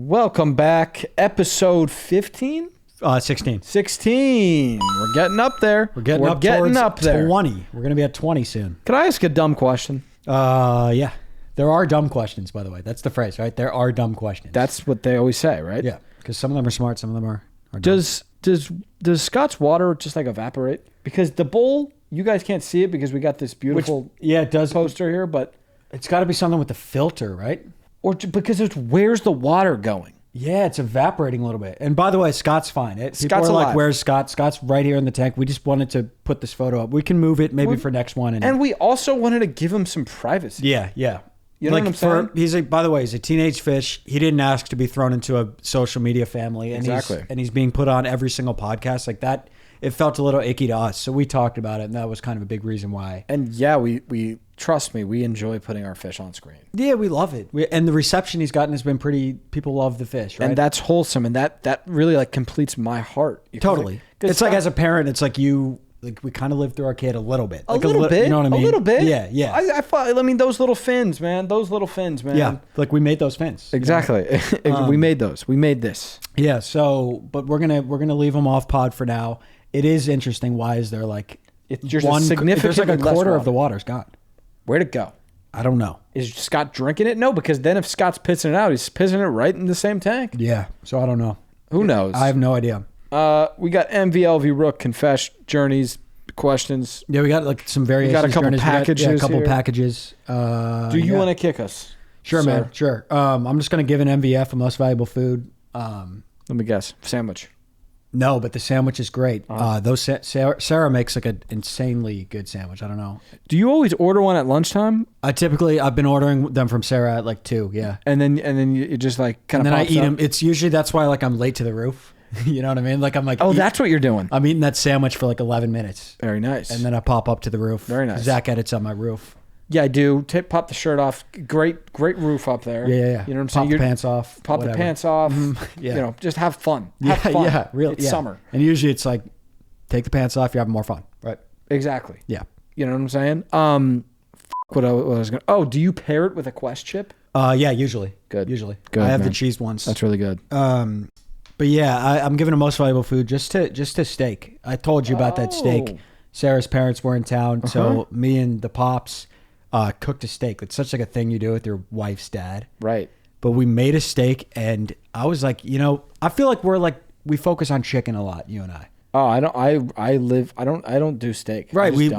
Welcome back. Episode 15? 16. 16. We're getting up there. We're getting up there. 20. We're going to be at 20 soon. Can I ask a dumb question? Yeah. There are dumb questions, by the way. That's the phrase, right? There are dumb questions. That's what they always say, right? Yeah. Because some of them are smart, some of them are dumb. Does Scott's water just like evaporate? Because the bowl, you guys can't see it because we got this beautiful it does poster here, but it's got to be something with the filter, right? Or because it's where's the water going? Yeah, it's evaporating a little bit. And by the way, Scott's fine. People are alive. like, where's Scott? Scott's right here in the tank. We just wanted to put this photo up. We can move it maybe for next one. And we also wanted to give him some privacy. Yeah. You know what I'm saying? By the way, he's a teenage fish. He didn't ask to be thrown into a social media family. And exactly. He's being put on every single podcast like that. It felt a little icky to us. So we talked about it, and that was kind of a big reason why. And yeah, we trust me, we enjoy putting our fish on screen. Yeah, we love it. And the reception he's gotten has been pretty, people love the fish, right? And that's wholesome, and that really like completes my heart. Totally. It's like as a parent, it's like we kind of lived through our kid a little bit. Like a little bit. You know what I mean? A little bit. Yeah. I mean, those little fins, man. Yeah, like we made those fins. Exactly. We made those. We made this. Yeah, but we're gonna leave them off pod for now. It is interesting. Why is there like there's like a quarter of the water's gone? Where'd it go? I don't know. Is Scott drinking it? No, because then if Scott's pissing it out, he's pissing it right in the same tank. Yeah, so I don't know. Who knows? I have no idea. We got MVLV Rook confess journeys questions. Yeah, we got like some variations. We got a couple packages. A couple packages. Do you want to kick us? Sure, man. Sure. I'm just gonna give an MVF, a most valuable food. Let me guess. Sandwich. No, but the sandwich is great. Sarah makes like an insanely good sandwich. I don't know. Do you always order one at lunchtime? I've been ordering them from Sarah at like 2. Yeah. And then you just like kind of. And then I eat them. It's usually that's why like I'm late to the roof. You know what I mean? Like I'm like. Oh, that's what you're doing. I'm eating that sandwich for like 11 minutes. Very nice. And then I pop up to the roof. Very nice. Zach edits on my roof. Yeah, I do. Pop the shirt off. Great roof up there. Yeah. You know what I'm saying? Pop the pants off. Pop the pants off. Yeah. You know, just have fun. Have fun. Yeah. Really. It's summer. And usually it's like, take the pants off. You're having more fun. Right. Exactly. Yeah. You know what I'm saying? What I was going to... Oh, do you pair it with a Quest chip? Yeah, usually. Good. Usually. Good, I have man. the cheese ones. That's really good. But yeah, I'm giving a most valuable food just to steak. I told you about that steak. Sarah's parents were in town, so me and the pops cooked a steak. It's such like a thing you do with your wife's dad. Right. But we made a steak, and I was like, I feel like we focus on chicken a lot, you and I. Oh, I don't do steak. Right. We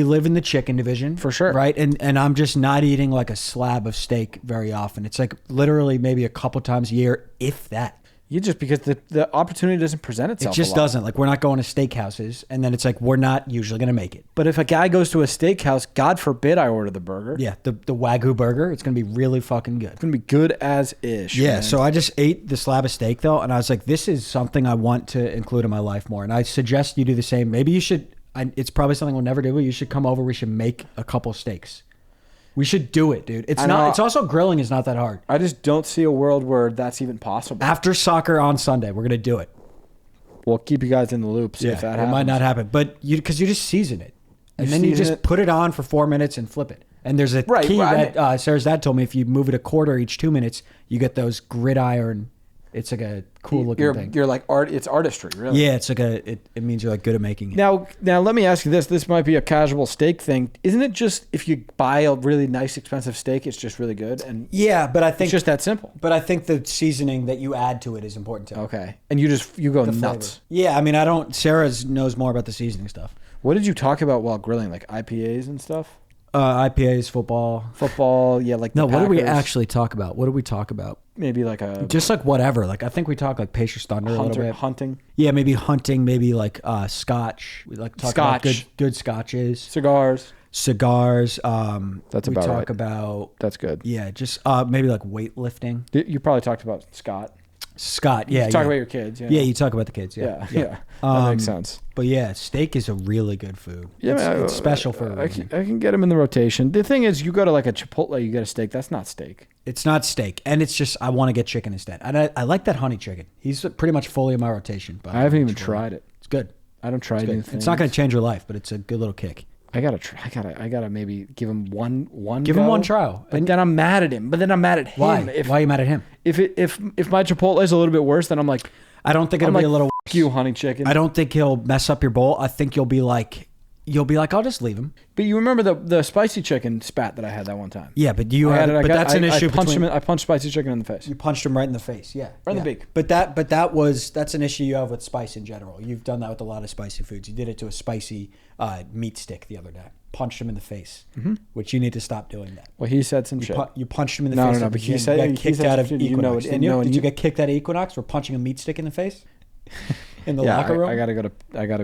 live in the chicken division. For sure. Right. And I'm just not eating like a slab of steak very often. It's like literally maybe a couple times a year, if that. Because the opportunity doesn't present itself. It just doesn't. Like, we're not going to steakhouses, and then it's like we're not usually going to make it. But if a guy goes to a steakhouse, God forbid I order the burger. Yeah, the Wagyu burger, it's going to be really fucking good. It's going to be good as ish. Yeah, man. so I just ate the slab of steak, though, and I was like, this is something I want to include in my life more. And I suggest you do the same. Maybe you should, it's probably something we'll never do, but you should come over. We should make a couple steaks. We should do it, dude. It's also grilling is not that hard. I just don't see a world where that's even possible. After soccer on Sunday, we're going to do it. We'll keep you guys in the loop. See if that happens. It might not happen, but because you just season it. And then you just put it on for 4 minutes and flip it. And there's a key that Sarah's dad told me, if you move it a quarter each 2 minutes, you get those gridiron. It's like a cool looking thing. You're like art. It's artistry, really. Yeah, it's like it means you're like good at making it. Now let me ask you this. This might be a casual steak thing. Isn't it just if you buy a really nice, expensive steak, it's just really good? And yeah, but I think it's just that simple. But I think the seasoning that you add to it is important too. Okay, and you go nuts. Flavor. Yeah, I mean, Sarah knows more about the seasoning stuff. What did you talk about while grilling? Like IPAs and stuff? IPAs, football. Yeah, like no. The What Packers. did we actually talk about? What did we talk about? Maybe like just like whatever. Like I think we talked like Pacers Thunder a little bit. Hunting. Yeah, maybe hunting. Maybe like Scotch. We like talk about good scotches. Cigars. That's about we right. talk about. That's good. Yeah, just maybe like weightlifting. You probably talked about Scott. Yeah. You talk about your kids. Yeah, you talk about the kids. Yeah. That makes sense. But yeah, steak is a really good food. Yeah, it's special for a reason. I can get them in the rotation. The thing is, you go to like a Chipotle, you get a steak. That's not steak. It's not steak, and it's just I want to get chicken instead. And I like that honey chicken. He's pretty much fully in my rotation. But I haven't even tried it. It's good. I don't try new things. It's not going to change your life, but it's a good little kick. I gotta maybe give him one. Give him one trial. But then I'm mad at him. But then I'm mad at him. Why? Why are you mad at him? If my Chipotle is a little bit worse, then I'm like, I don't think it'll be a little. F you, honey chicken. I don't think he'll mess up your bowl. I think you'll be like, I'll just leave him. But you remember the spicy chicken spat that I had that one time? Yeah, but that's an issue. I punched spicy chicken in the face. You punched him right in the face. Yeah, right in the beak. But that's an issue you have with spice in general. You've done that with a lot of spicy foods. You did it to a spicy meat stick the other day. Punched him in the face, which you need to stop doing that. Well, he said some shit. You punched him in the face. No. But he said kicked out of Equinox. Did you get kicked out of Equinox for punching a meat stick in the face in the locker room? I gotta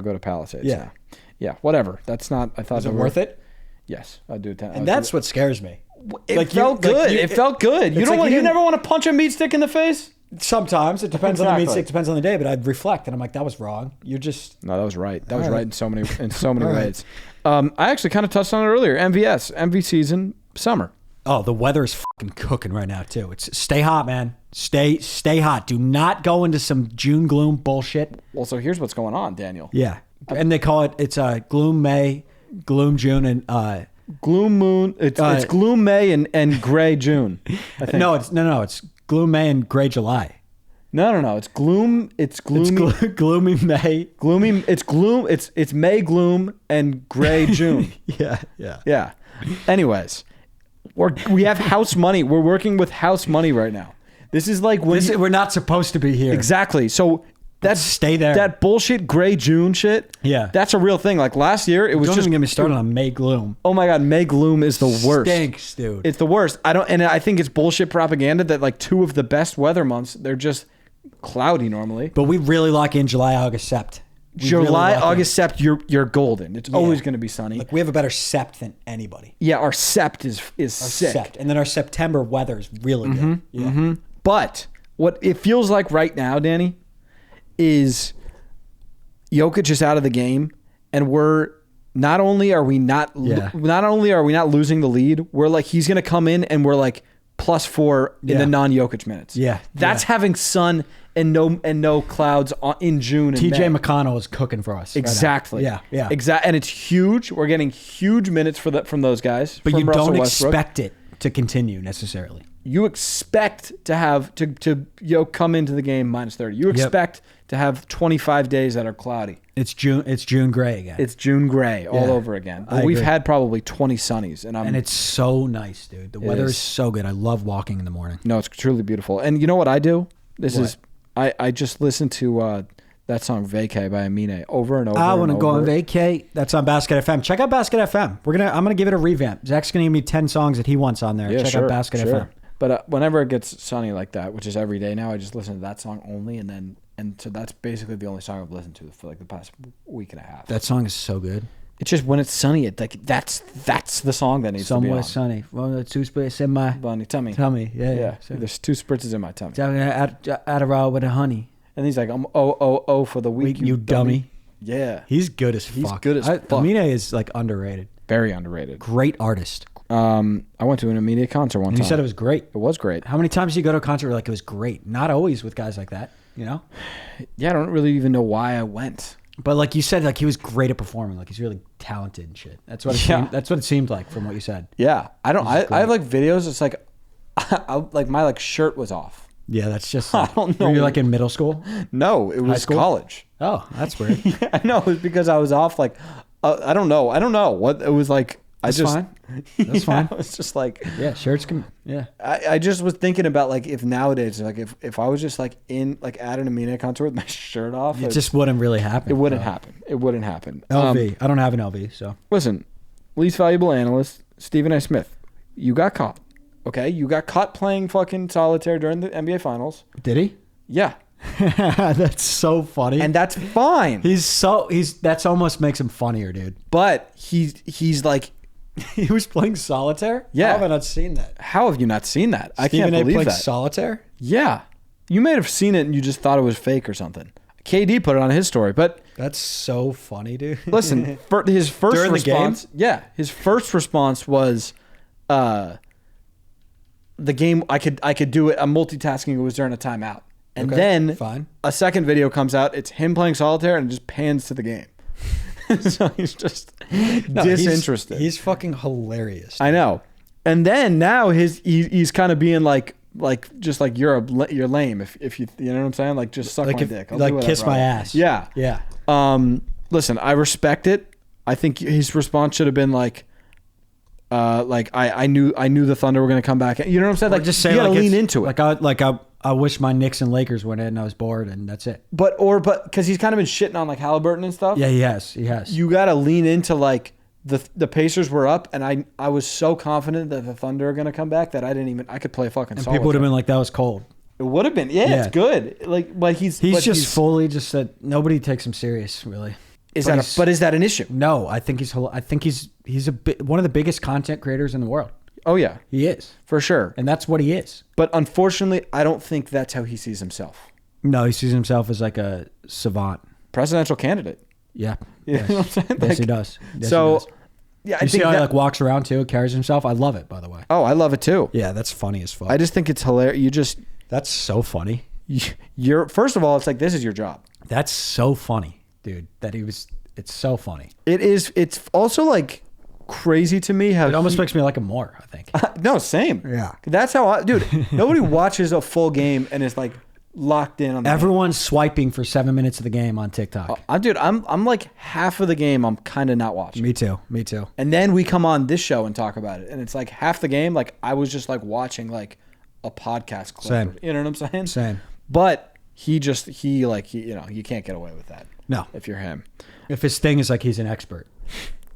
go to Palisades. Yeah. Yeah, whatever. That's not. I thought. Was it worth it? Yes, I do. And that's what scares me. It felt good. It felt good. You don't. You never want to punch a meat stick in the face. Sometimes it depends on the meat stick. Depends on the day. But I'd reflect, and I'm like, that was wrong. You're just. No, that was right. That was right in so many ways. I actually kind of touched on it earlier. MV season, summer. Oh, the weather is fucking cooking right now too. It's stay hot, man. Stay hot. Do not go into some June gloom bullshit. Well, so here's what's going on, Daniel. Yeah, and they call it's gloom May, gloom June, and gloom moon. It's gloom May and gray June. I think. No, it's gloom May and gray July. No. It's gloom. It's gloomy. It's gloomy May. Gloomy. It's gloom. It's May gloom and gray June. Yeah. Anyways, we have house money. We're working with house money right now. This is like when we're not supposed to be here. Exactly. So that's stay there. That bullshit gray June shit. Yeah. That's a real thing. Like last year, it was Don't just even get me started on May gloom. Oh my God, May gloom is the worst. Stinks, dude. It's the worst. I think it's bullshit propaganda that like two of the best weather months, they're just cloudy normally. But we really lock in July, August, Sept. August, Sept, you're golden. It's always going to be sunny. Like we have a better Sept than anybody. Yeah, our Sept is sick. Sept. And then our September weather is really good. Yeah. Mm-hmm. But what it feels like right now, Danny, is Jokic is out of the game, and we're not only are we not losing the lead, we're like he's going to come in and we're like +4 in the non-Jokic minutes. Yeah, that's having sun and no clouds in June. And TJ May. McConnell is cooking for us. Exactly. Right now. Yeah. Exactly. And it's huge. We're getting huge minutes from those guys. But you Russell don't Westbrook. expect it to continue necessarily. You expect to have to come into the game -30. You expect to have 25 days that are cloudy. It's June gray again. It's June gray all over again. But we've had probably 20 sunnies, and it's so nice, dude. The weather is so good. I love walking in the morning. No, it's truly beautiful. And you know what I do? I just listen to that song "Vacay" by Amine over and over. I want to go on vacay. That's on Basket FM. Check out Basket FM. I'm gonna give it a revamp. Zach's gonna give me 10 songs that he wants on there. Check out Basket FM. But whenever it gets sunny like that, which is every day now, I just listen to that song only, and so that's basically the only song I've listened to for like the past week and a half. That song is so good. It's just when it's sunny, that's the song that needs to be on. Somewhere sunny. Well, the 2 spritzes in my tummy. Tummy, yeah. There's 2 spritzes in my tummy. Adderall with a honey. And he's like, oh for the week, you dummy. Yeah, he's good as fuck. He's good as fuck. Amine is like underrated. Very underrated. Great artist. I went to an Amine concert one time. You said it was great. It was great. How many times do you go to a concert where like it was great? Not always with guys like that, you know? Yeah, I don't really even know why I went. But like you said, like he was great at performing. Like he's really talented and shit. That's what it seemed like from what you said. Yeah, I have like videos. It's like, my shirt was off. Yeah, that's just. I don't know. Were you like in middle school? No, it was college. Oh, that's weird. Yeah, I know. It was because I was off. Like, I don't know what it was like. That's fine. That's fine. It's just like shirts can. Yeah. I just was thinking about like if nowadays like if I was just like in like at an Amine concert with my shirt off, it just wouldn't really happen. It wouldn't happen. It wouldn't happen. LV. I don't have an LV, so listen. Least valuable analyst Stephen A. Smith. You got caught. Okay, you got caught playing fucking solitaire during the NBA Finals. Did he? Yeah. That's so funny. And that's fine. That's almost makes him funnier, dude. But he's like. He was playing solitaire? Yeah. How have I not seen that? How have you not seen that? I can't believe playing that. solitaire? Yeah. You may have seen it and you just thought it was fake or something. KD put it on his story, but that's so funny, dude. Listen, his first during response, the game? His first response was the game I could do it. I'm multitasking. It was during a timeout. And then fine. A second video comes out. It's him playing solitaire and it just pans to the game. So he's just disinterested. He's fucking hilarious. I know. And then now he's kind of being like just like you're lame if you know what I'm saying, like just suck my dick. I'll like kiss my ass. Yeah. Yeah. Listen, I respect it. I think his response should have been like I knew the Thunder were going to come back. You know what I'm saying? Like just say you gotta like lean into it. I wish my Knicks and Lakers went in and I was bored and that's it. But because he's kind of been shitting on like Halliburton and stuff. Yeah, he has. You got to lean into like the Pacers were up and I was so confident that the Thunder are going to come back that I could play fucking. And people would have been like, that was cold. It would have been. Yeah, it's good. But he's fully just said nobody takes him serious really. Is that an issue? No, I think he's one of the biggest content creators in the world. Oh yeah, he is for sure, and that's what he is. But unfortunately, I don't think that's how he sees himself. No, he sees himself as like a savant, presidential candidate. Yeah, you know what I'm saying? Yes, he does. Yes, so, he does. Yeah, I you think see how he like walks around too, carries himself. I love it, by the way. Oh, I love it too. Yeah, that's funny as fuck. I just think it's hilarious. That's so funny. You're first of all, it's like this is your job. That's so funny, dude. It's so funny. It is. It's also like crazy to me how it almost makes me like him more. I think. No, same. Yeah, that's how dude. Nobody watches a full game and is like locked in on. Everyone's swiping for 7 minutes of the game on TikTok. Dude, I'm like half of the game. I'm kind of not watching. Me too. And then we come on this show and talk about it, and it's like half the game. Like I was just like watching like a podcast clip. Same. You know what I'm saying? Same. But you can't get away with that. No. If you're him. If his thing is like he's an expert.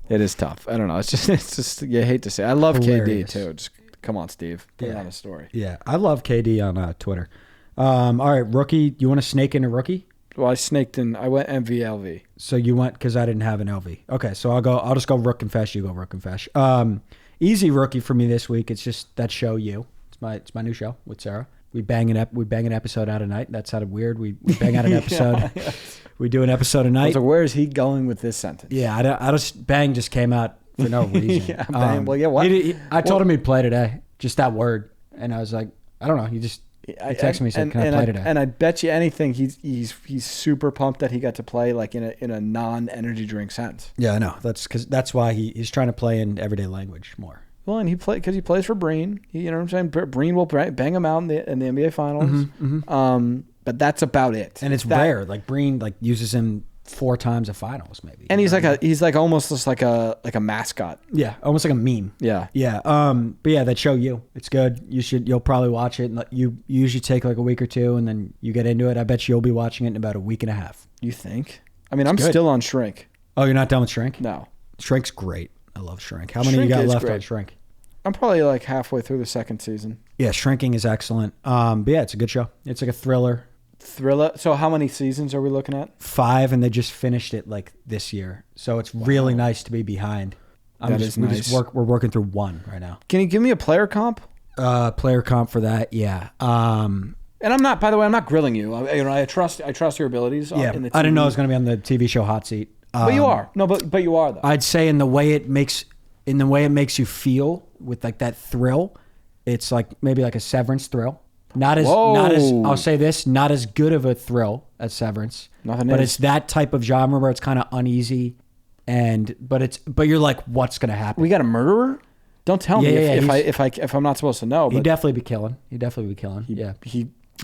It is tough. I don't know. It's just you hate to say. I love Hilarious. KD too. Just come on, Steve. Put it on a story. Yeah, I love KD on Twitter. All right, rookie. You want to snake in a rookie? Well, I snaked in. I went MVLV. So you went because I didn't have an LV. Okay, so I'll just go Rook and Fesh. You go Rook and Fesh. Easy rookie for me this week. It's just that show you. It's my new show with Sarah. We bang an episode out a night. That sounded weird. We bang out an episode. Yeah. We do an episode a night. So where is he going with this sentence? Yeah, I just bang just came out for no reason. Yeah, bang. Well, yeah. What? I told him he'd play today. Just that word, and I was like, I don't know. He texted me and said, "Can I play today?" And I bet you anything, he's super pumped that he got to play like in a non-energy drink sense. Yeah, I know. That's why he's trying to play in everyday language more. Well, and he plays for Breen. You know what I'm saying? Breen will bang him out in the NBA Finals. Mm-hmm, mm-hmm. But that's about it. And it's rare. Like Breen uses him 4 times at finals maybe. And he's like almost just like a mascot. Yeah, almost like a meme. Yeah. Yeah. But yeah, that show it's good. You'll probably watch it. And you usually take like a week or 2 and then you get into it. I bet you'll be watching it in about a week and a half. You think? I mean, I'm still on Shrink. Oh, you're not done with Shrink? No. Shrink's great. I love Shrink. How many you got left on Shrink? I'm probably like halfway through the 2nd season. Yeah, Shrinking is excellent. But yeah, it's a good show. It's like a thriller. So how many seasons are we looking at? 5, and they just finished it like this year. So it's really nice to be behind. Nice. We're working through 1 right now. Can you give me a player comp? Player comp for that, yeah. And I'm not. By the way, I'm not grilling you. I trust your abilities. Yeah, in the TV. I didn't know I was going to be on the TV show Hot Seat. But you are. No, but you are though. I'd say in the way it makes you feel with like that thrill, it's like maybe like a Severance thrill. Not as I'll say this, not as good of a thrill as Severance. It's that type of genre where it's kind of uneasy, but you're like, what's gonna happen? We got a murderer. Don't tell me if I'm not supposed to know. But he'd definitely be killing. He'd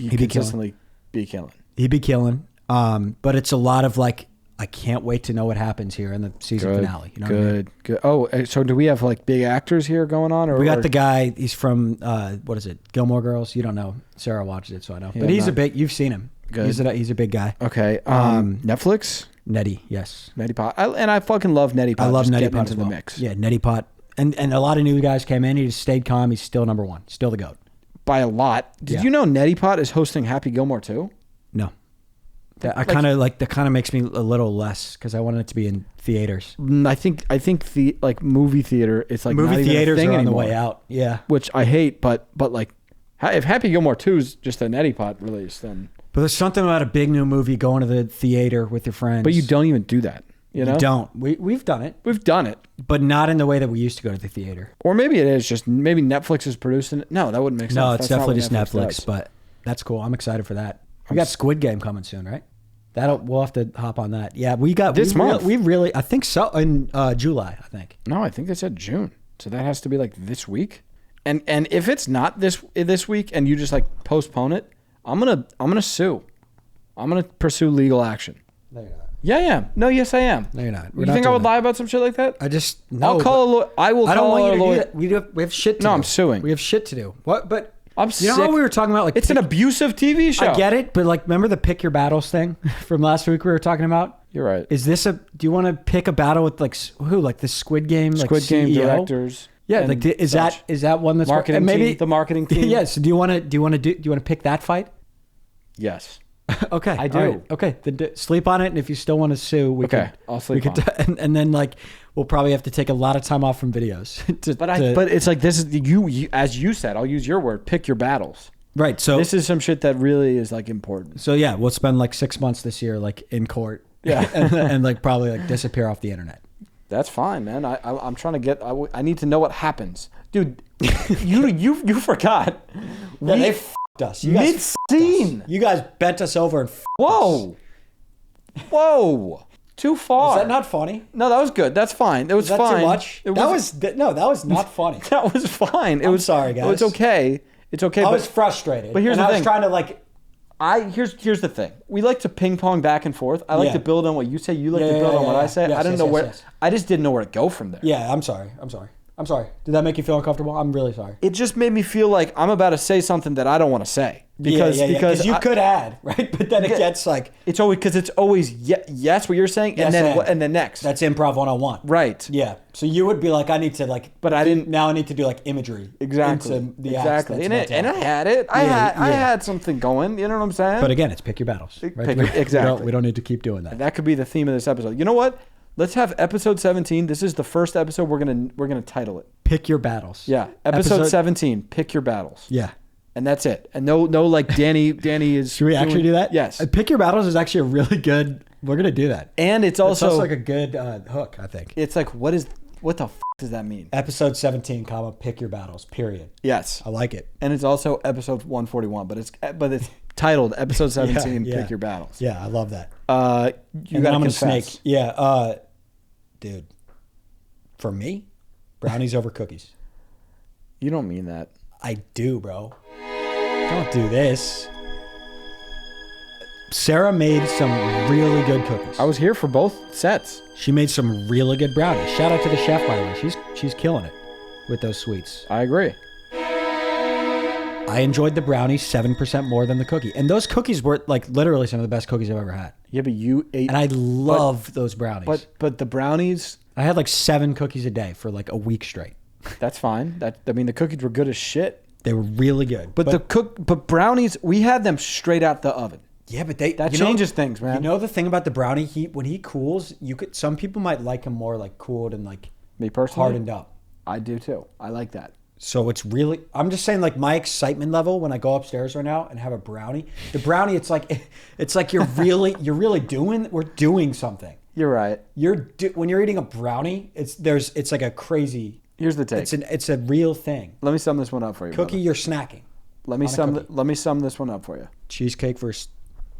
consistently be killing. He'd be killing. But it's a lot of like, I can't wait to know what happens here in the season finale. You know what I mean? Good. Oh, so do we have like big actors here going on? Or we got the guy. He's from what is it? Gilmore Girls. You don't know. Sarah watches it, so I know. Yeah, but he's a big. You've seen him. Good. He's a big guy. Okay. Netflix. Nettie. Yes. Neti Pot. I fucking love Neti Pot. I love Neti Pot into as well. The mix. Yeah, Neti Pot. And a lot of new guys came in. He just stayed calm. He's still number 1. Still the GOAT. By a lot. Did you know Neti Pot is hosting Happy Gilmore too? No. That kind of makes me a little less because I wanted it to be in theaters. I think the like movie theater. It's like movie not theaters even a thing are on anymore, the way out. Yeah, which I hate. But like, if Happy Gilmore 2 is just a Neti Pot release, then. But there's something about a big new movie going to the theater with your friends. But you don't even do that. You know? You don't. We've done it. We've done it, but not in the way that we used to go to the theater. Or maybe it is just maybe Netflix is producing it. No, that wouldn't make sense. No, it's definitely just Netflix. Does. But that's cool. I'm excited for that. We got Squid Game coming soon, right? We'll have to hop on that. Yeah, we got this month. We really, I think so. In July, I think. No, I think they said June. So that has to be like this week. And if it's not this week and you just like postpone it, I'm gonna sue. I'm gonna pursue legal action. No, you're not. Yeah, I am. No, yes, I am. No, you're not. You think I would lie about some shit like that? I just no. I'll call a lawyer. I will call a lawyer. We have shit to do. No, I'm suing. We have shit to do. What? But I'm you know how we were talking about like it's an abusive TV show. I get it, but like remember the pick your battles thing from last week we were talking about? You're right. Is this do you want to pick a battle with like who? Like the Squid Game Game CEO? directors. Yeah, like is that one that's marketing maybe team, the marketing team? Yeah, so do you want to pick that fight? Yes. Okay, I do. Right. Okay, then sleep on it, and if you still want to sue, I'll sleep on it. And then like we'll probably have to take a lot of time off from videos. But it's like this is you as you said. I'll use your word. Pick your battles. Right. So this is some shit that really is like important. So yeah, we'll spend like 6 months this year like in court. Yeah, and like probably like disappear off the internet. That's fine, man. I'm trying to get. I need to know what happens, dude. you forgot. Yeah, they f***ed us. Mid-scene. You guys bent us over and Whoa. Too far. Is that not funny? No, that was good. That's fine. It was fine. Too much? That was not funny. That was fine. I'm sorry, guys. It's okay. It's okay. I was frustrated. But here's the thing. I was trying to like. Here's the thing. We like to ping pong back and forth. I like to build on what you say. You like to build on what I say. Yes, I didn't know where. Yes. I just didn't know where to go from there. Yeah, I'm sorry. Did that make you feel uncomfortable? I'm really sorry. It just made me feel like I'm about to say something that I don't want to say. Because you could add, right? But then it gets like it's always yes what you're saying and then next. That's improv 101. Right. Yeah. So you would be like, I need to like, but I didn't. Now I need to do like imagery. Exactly. And I had it. I had something going. You know what I'm saying? But again, it's pick your battles. Right? Exactly. We don't need to keep doing that. And that could be the theme of this episode. You know what? Let's have episode 17. This is the first episode. We're gonna title it. Pick your battles. Yeah. Episode 17. Pick your battles. Yeah. And that's it. And no like Danny is. Should we actually do that? Yes. Pick your battles is actually a really good. We're gonna do that. And it's also like a good hook. I think. It's like what the f does that mean? Episode 17, pick your battles. Period. Yes. I like it. And it's also episode 141, but it's titled episode 17. Pick your battles. Yeah, I love that. You got to snake. Yeah. Dude, for me, brownies over cookies. You don't mean that. I do, bro. Don't do this. Sarah made some really good cookies. I was here for both sets. She made some really good brownies. Shout out to the chef, by the way. She's killing it with those sweets. I agree. I enjoyed the brownies 7% more than the cookie. And those cookies were like literally some of the best cookies I've ever had. Yeah, but you ate... And I love those brownies. But the brownies... I had like 7 cookies a day for like a week straight. That's fine. The cookies were good as shit. They were really good. But brownies, we had them straight out the oven. Yeah, but that changes things, man. You know the thing about the brownie, when he cools, some people might like him more like cooled and like me personally hardened up. I do too. I like that. So it's really, I'm just saying like my excitement level when I go upstairs right now and have a brownie. The brownie, it's like we're doing something. You're right. When you're eating a brownie, it's like a crazy. Here's the take. It's a real thing. Let me sum this one up for you. Cookie, brother. You're snacking. Let me sum this one up for you. Cheesecake versus.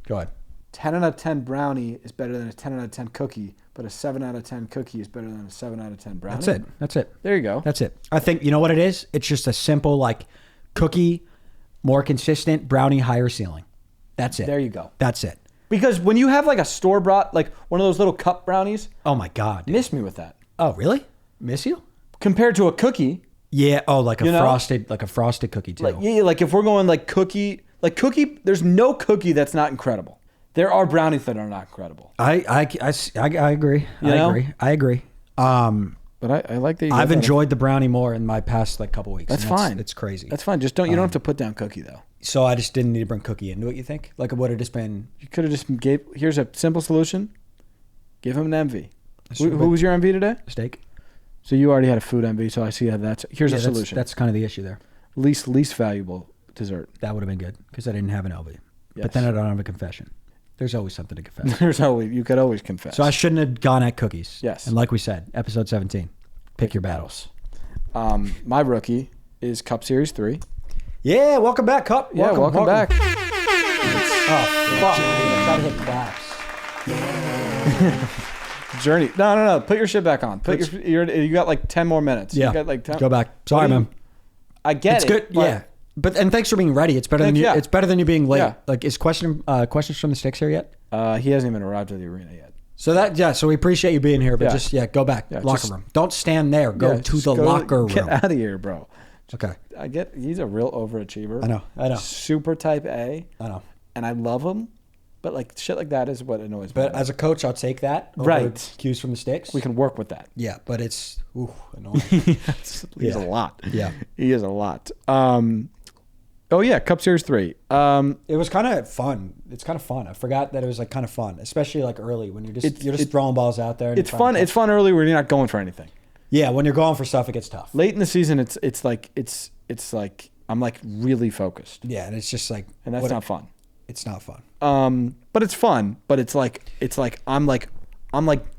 Go ahead. 10 out of 10 brownie is better than a 10 out of 10 cookie, but a 7 out of 10 cookie is better than a 7 out of 10 brownie. That's it. There you go. That's it. I think, you know what it is? It's just a simple, like, cookie, more consistent, brownie, higher ceiling. That's it. There you go. That's it. Because when you have, like, a store-bought, like, one of those little cup brownies. Oh, my God. Dude. Miss me with that. Oh, really? Miss you? Compared to a cookie. Yeah. Oh, like a frosted cookie, too. Like if we're going, like, cookie, there's no cookie that's not incredible. There are brownies that are not incredible. I agree. I agree. But I like that. I've enjoyed the brownie more in my past like couple weeks. That's fine. It's crazy. That's fine. Just you don't have to put down cookie though. So I just didn't need to bring cookie into it. You think? Like it would have just been. You could have just here's a simple solution. Give him an MV. Who was your MV today? Steak. So you already had a food MV. So I see how here's a solution. That's kind of the issue there. Least valuable dessert. That would have been good because I didn't have an LV. Yes. But then I don't have a confession. There's always something to confess. You could always confess. So I shouldn't have gone at cookies. Yes. And like we said, episode 17, pick your battles. My rookie is Cup Series 3. Yeah, welcome back, Cup. Welcome back. Oh, fuck. I tried to hit claps. Journey. No. Put your shit back on. You got like 10 more minutes. Yeah. You got like 10. Go back. Sorry, man. I get It's it. good. Yeah. And thanks for being ready. It's better than you. Yeah. It's better than you being late. Yeah. Like, is questions from the sticks here yet? He hasn't even arrived at the arena yet. So we appreciate you being here, but go back. Yeah, locker room. Don't stand there. Go to the locker room. Get out of here, bro. Okay. He's a real overachiever. I know. Super type A. I know. And I love him, but like shit like that is what annoys me. But as a coach, I'll take that over cues from the sticks. We can work with that. Yeah, but it's annoying. He's a lot. Yeah. He is a lot. Oh yeah, Cup Series 3. It was kind of fun. It's kind of fun. I forgot that it was like kind of fun, especially like early when you're just throwing balls out there. And it's fun. It's fun early when you're not going for anything. Yeah, when you're going for stuff, it gets tough. Late in the season, it's like I'm like really focused. Yeah, and it's just like, and that's not fun. It's not fun. But it's fun. But it's like I'm like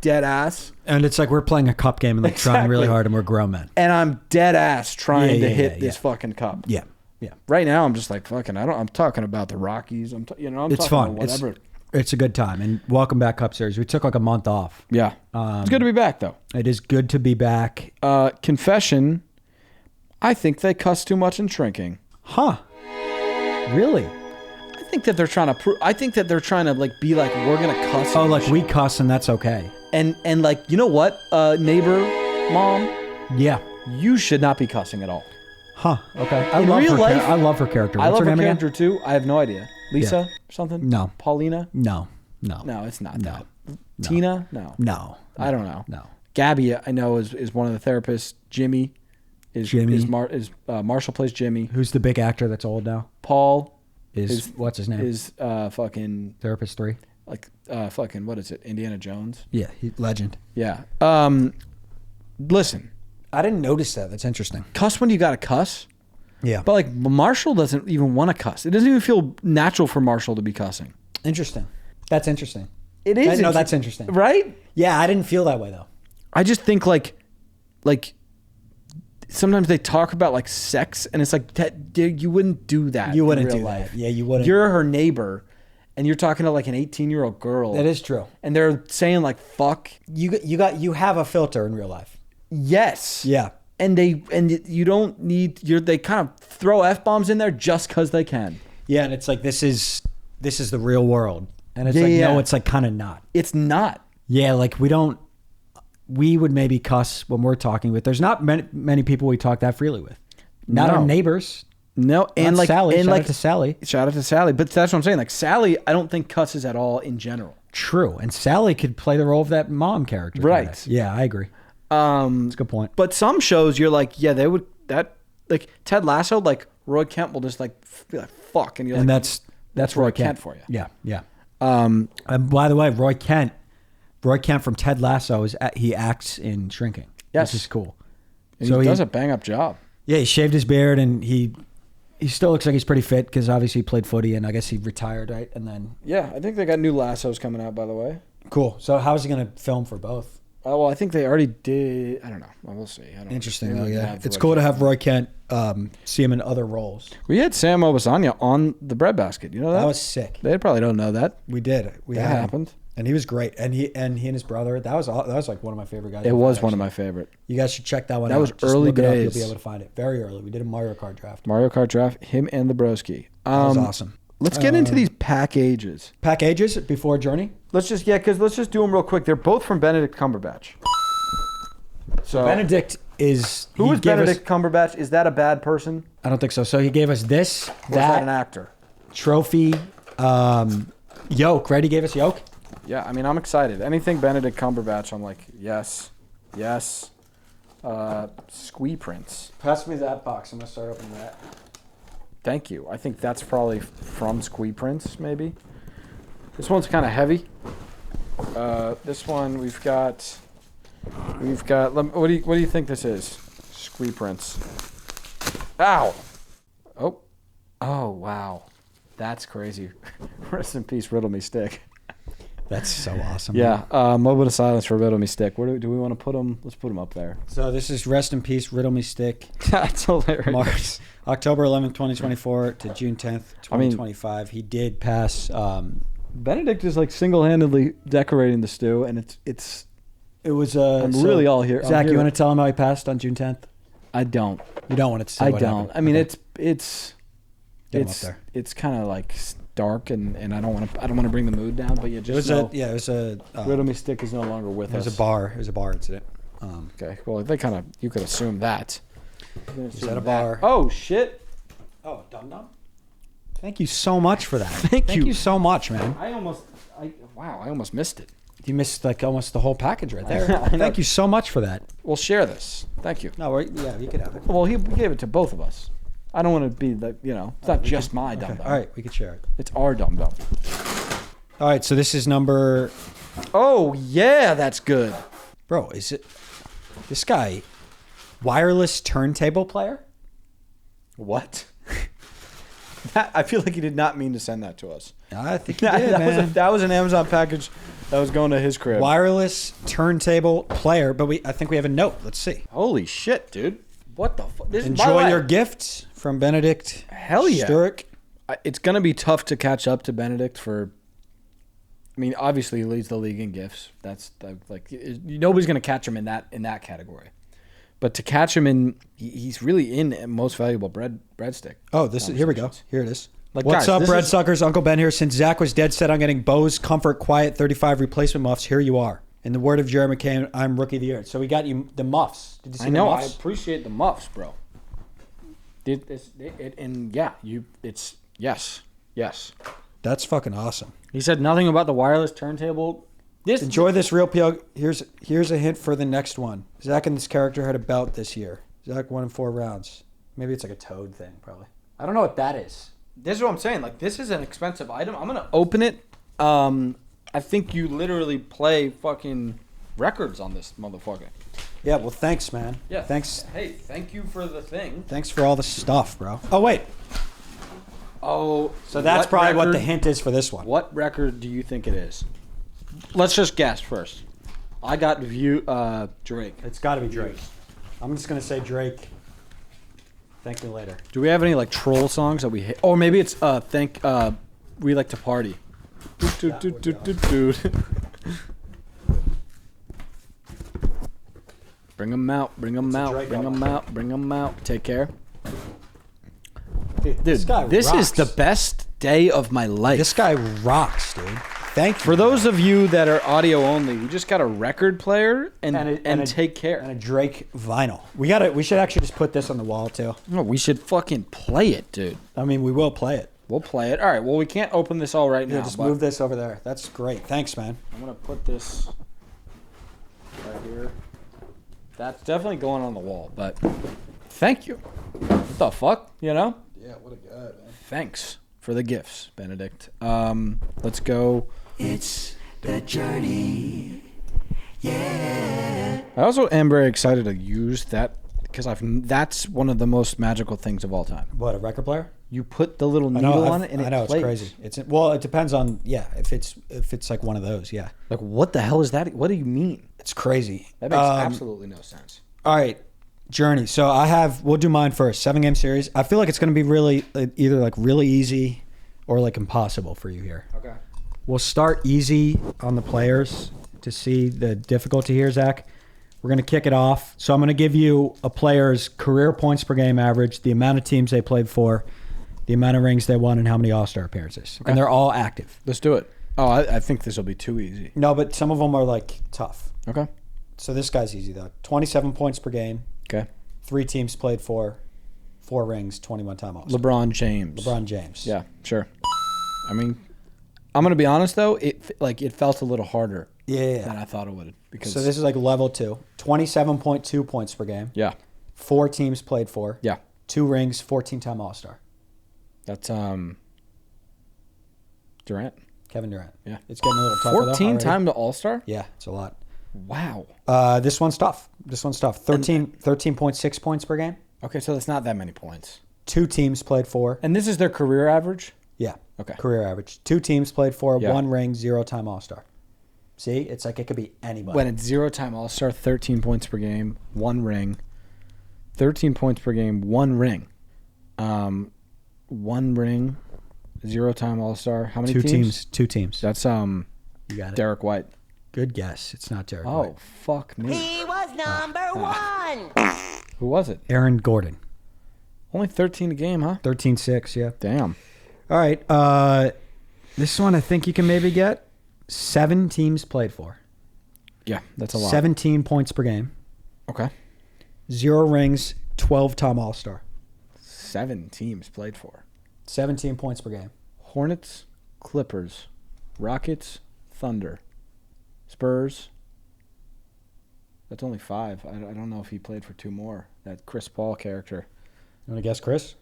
dead ass. And it's like we're playing a cup game and like trying really hard, and we're grown men. And I'm dead ass trying to hit this fucking cup. Yeah. Yeah. Right now, I'm just like fucking. I'm talking about the Rockies. I'm it's talking fun. about whatever. It's a good time. And welcome back, Cup Series. We took like a month off. Yeah. It's good to be back, though. It is good to be back. Confession. I think they cuss too much in shrinking. Huh? Really? I think that they're trying to I think that they're trying to like be like, we're gonna cuss. Oh, like we cuss and that's okay. And like, you know what, neighbor, mom? Yeah. You should not be cussing at all. Huh? Okay. In real life, I love her character. I What's love her her name character again? too. I have no idea. Lisa or something? No. Paulina? No, it's not. No. That. Tina? No. I don't know. No. Gabby, I know is one of the therapists. Jimmy is Marshall plays Jimmy. Who's the big actor that's old now? Paul is what's his name? Is fucking Therapist 3. Like fucking what is it? Indiana Jones? Yeah, legend. Yeah. Listen. I didn't notice that. That's interesting. Cuss when you gotta cuss. Yeah. But like Marshall doesn't even want to cuss. It doesn't even feel natural for Marshall to be cussing. Interesting. That's interesting. It is. No, that's interesting. Right? Yeah, I didn't feel that way though. I just think like sometimes they talk about like sex and it's like you wouldn't do that. You wouldn't in real do life. that. Yeah, you wouldn't. You're her neighbor and you're talking to like an 18-year-old girl. That is true. And they're saying like fuck. You have a filter in real life. Yes. Yeah. And you don't need they kind of throw F-bombs in there just because they can. Yeah, and it's like this is the real world. And it's no, it's like kind of not. It's not. Yeah, like we would maybe cuss when we're talking with. There's not many people we talk that freely with. Not our neighbors. No, and like Sally. And shout like out to Sally. Shout out to Sally. But that's what I'm saying. Like Sally, I don't think cusses at all in general. True, and Sally could play the role of that mom character. Right. Today. Yeah, I agree. That's a good point. But some shows you're like, yeah, they would like Ted Lasso, like Roy Kent will just like be like fuck, and you're and like, that's Roy Kent for you. Yeah, yeah. And by the way, Roy Kent from Ted Lasso he acts in Shrinking. Yes, which is cool. And so he does a bang up job. Yeah, he shaved his beard and he still looks like he's pretty fit because obviously he played footy and I guess he retired, right? And then I think they got new Lassos coming out, by the way. Cool. So how's he gonna film for both? Oh, well, I think they already did. I don't know. Well, we'll see. Interesting, though, yeah. It's cool to have Roy Kent, see him in other roles. We had Sam Obasanya on the breadbasket. You know that? That was sick. They probably don't know that. We did. That happened. And he was great. And he and his brother, that was like one of my favorite guys. It was one of my favorite. You guys should check that one out. That was early days. You'll be able to find it. Very early. We did a Mario Kart draft. Him and the broski. That was awesome. Let's get into these pack ages. Pack ages before Journey? Let's just do them real quick. They're both from Benedict Cumberbatch. So Benedict is... Who is Benedict Cumberbatch? Is that a bad person? I don't think so. So he gave us this, or is that an actor? Trophy, Yoke, right? He gave us Yoke? Yeah, I mean, I'm excited. Anything Benedict Cumberbatch, I'm like, yes. Squee prints. Pass me that box. I'm going to start opening that. Thank you. I think that's probably from Squee prints, maybe. This one's kind of heavy. This one we've got. What do you think this is? Squee prints. Ow! Oh wow, that's crazy. Rest in peace, Riddle Me Stick. That's so awesome. Yeah, moment of silence for Riddle Me Stick. Where do we want to put them? Let's put them up there. So this is Rest in Peace, Riddle Me Stick. That's hilarious. October 11th, 2024 to June 10th, 2025. He did pass Benedict is like single-handedly decorating the stew, and it's. It was. I'm really all here. Zach, you want to tell him how he passed on June 10th? I don't. You don't want it to say I what don't. happened. I mean, Okay. it's kind of like dark, and I don't want to bring the mood down. But you just know. It was a. Riddle Me Stick is no longer with us. It was a bar incident. Okay. Well, you could assume that. Is that a bar? Oh shit! Oh, Dum Dum. Thank you so much for that. Thank you. you so much, man. I almost missed it. You missed like almost the whole package right there. I know. Thank you so much for that. We'll share this. Thank you. No, yeah, you can have it. Well, he gave it to both of us. I don't want to be like, it's not just my Dum Dum. All right, we can share it. It's our Dum Dum. All right, so this is number. Oh yeah, that's good. Bro, is it this guy? Wireless turntable player? What? I feel like he did not mean to send that to us. I think he did, man. That was an Amazon package that was going to his crib. Wireless turntable player, but I think we have a note. Let's see. Holy shit, dude! What the fuck? Enjoy your gifts from Benedict. Hell yeah. Sturrock. It's gonna be tough to catch up to Benedict for. I mean, obviously he leads the league in gifts. That's like nobody's gonna catch him in that category. But to catch him he's really in most valuable breadstick. Oh, here we go. Here it is. Like, what's guys, up, bread suckers? Uncle Ben here. Since Zach was dead set on getting Bose Comfort Quiet 35 replacement muffs, here you are. In the word of Jeremy McCain, I'm rookie of the year. So we got you the muffs. Did you see I know. the I muffs? appreciate the muffs, bro. Yes. That's fucking awesome. He said nothing about the wireless turntable. Enjoy this real PL. Here's a hint for the next one. Zach and this character had a bout this year. Zach won in 4 rounds. Maybe it's like a toad thing, probably. I don't know what that is. This is what I'm saying. Like, this is an expensive item. I'm gonna open it. I think you literally play fucking records on this motherfucker. Yeah. Well, thanks, man. Yeah. Thanks. Hey, thank you for the thing. Thanks for all the stuff, bro. Oh wait. Oh, So that's probably what the hint is for this one. What record do you think it is? Let's just guess first. I got Drake. It's got to be Drake. I'm just gonna say Drake. Thank me later. Do we have any like troll songs that we hate? Or maybe it's We Like to Party. Bring them out, bring them out, bring them out, bring them out. Take care. Dude, this rocks. is the best day of my life. This guy rocks, dude. Thank you. For those of you that are audio only, we just got a record player and take care. And a Drake vinyl. We should actually just put this on the wall too. No, we should fucking play it, dude. I mean, we will play it. We'll play it. All right. Well, we can't open this all right now. Yeah, just move this over there. That's great. Thanks, man. I'm gonna put this right here. That's definitely going on the wall. But thank you. What the fuck? You know? Yeah. What a guy, man. Thanks for the gifts, Benedict. Let's go. It's the journey. Yeah. I also am very excited to use that because that's one of the most magical things of all time. What, a record player? You put the little needle on it and I know, it plays. it's crazy. Well, it depends on if it's like one of those, yeah. Like, what the hell is that? What do you mean? It's crazy. That makes absolutely no sense. All right, Journey. So we'll do mine first. 7-game series. I feel like it's going to be really either like really easy or like impossible for you here. Okay. We'll start easy on the players to see the difficulty here, Zach. We're going to kick it off. So I'm going to give you a player's career points per game average, the amount of teams they played for, the amount of rings they won, and how many All-Star appearances. Okay. And they're all active. Let's do it. Oh, I think this will be too easy. No, but some of them are like tough. Okay. So this guy's easy though. 27 points per game. Okay. 3 teams played for, 4 rings, 21-time All-Star. LeBron James. Yeah, sure. I mean, I'm gonna be honest though. It felt a little harder. Yeah. Than I thought it would. Because so this is like level 2. 27.2 points per game. Yeah. 4 teams played for. Yeah. 2 rings, 14-time All-Star. That's Durant. Kevin Durant. Yeah. It's getting a little tougher. 14-time to All-Star? Yeah, it's a lot. Wow. This one's tough. 13.6 points per game. Okay, so that's not that many points. 2 teams played for. And this is their career average? Yeah. Okay. Career average. 2 teams played for, Yeah. 1 ring, 0-time All-Star. See? It's like it could be anybody. When it's 0-time All-Star, 13 points per game, 1 ring. 13 points per game, 1 ring. 1 ring. Zero-time All-Star. How many Two teams? Two teams. That's You got it. Derek White. Good guess. It's not Derek Oh, White. fuck me. He was number one. Who was it? Aaron Gordon. Only 13 a game, huh? 13-6, yeah. Damn. All right. This one I think you can maybe get. 7 teams played for. Yeah, that's a lot. 17 points per game. Okay. 0 rings, 12-time All-Star. 7 teams played for. 17 points per game. Hornets, Clippers, Rockets, Thunder, Spurs. That's only 5. I don't know if he played for 2 more. That Chris Paul character. You want to guess, Chris?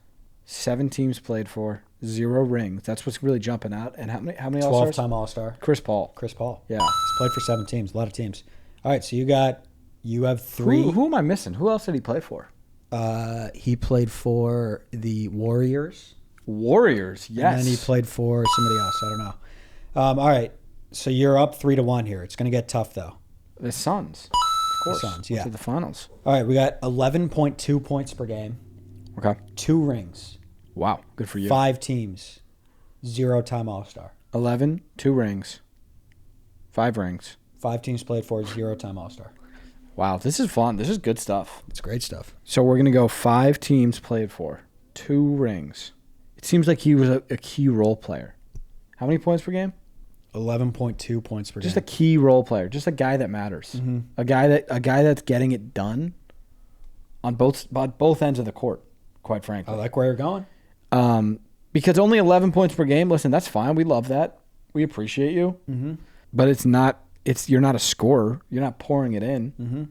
7 teams played for, 0 rings. That's what's really jumping out. And how many All-Stars? 12-time All-Star. Chris Paul. Chris Paul. Yeah. He's played for 7 teams. A lot of teams. All right, so you have 3. Who am I missing? Who else did he play for? He played for the Warriors. Warriors, yes. And then he played for somebody else. I don't know. All right, so you're up 3-1 here. It's going to get tough, though. The Suns. Of course. The Suns, yeah. To the finals. All right, we got 11.2 points per game. Okay. 2 rings. Wow. Good for you. 5 teams. 0-time All-Star. 11, 2 rings. 5 rings. 5 teams played for, 0-time All-Star. Wow, this is fun. This is good stuff. It's great stuff. So we're going to go 5 teams played for, 2 rings. It seems like he was a key role player. How many points per game? 11.2 points per game. Just a key role player. Just a guy that matters. Mm-hmm. A guy that's getting it done on both ends of the court, quite frankly. I like where you're going. Because only 11 points per game, listen, that's fine. We love that. We appreciate you. Mm-hmm. But you're not a scorer. You're not pouring it in. Mm-hmm.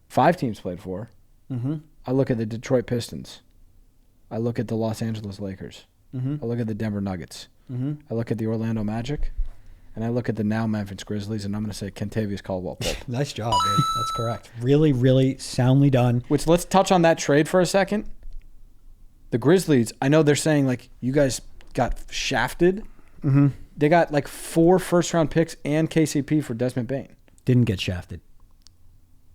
5 teams played for. Mm-hmm. I look at the Detroit Pistons. I look at the Los Angeles Lakers. Mm-hmm. I look at the Denver Nuggets. Mm-hmm. I look at the Orlando Magic. And I look at the now Memphis Grizzlies, and I'm going to say Kentavious Caldwell-Pope. Nice job, dude. That's correct. Really, really soundly done. Which, let's touch on that trade for a second. The Grizzlies, I know they're saying, like, you guys got shafted. Mm-hmm. They got, like, 4 first-round picks and KCP for Desmond Bane. Didn't get shafted.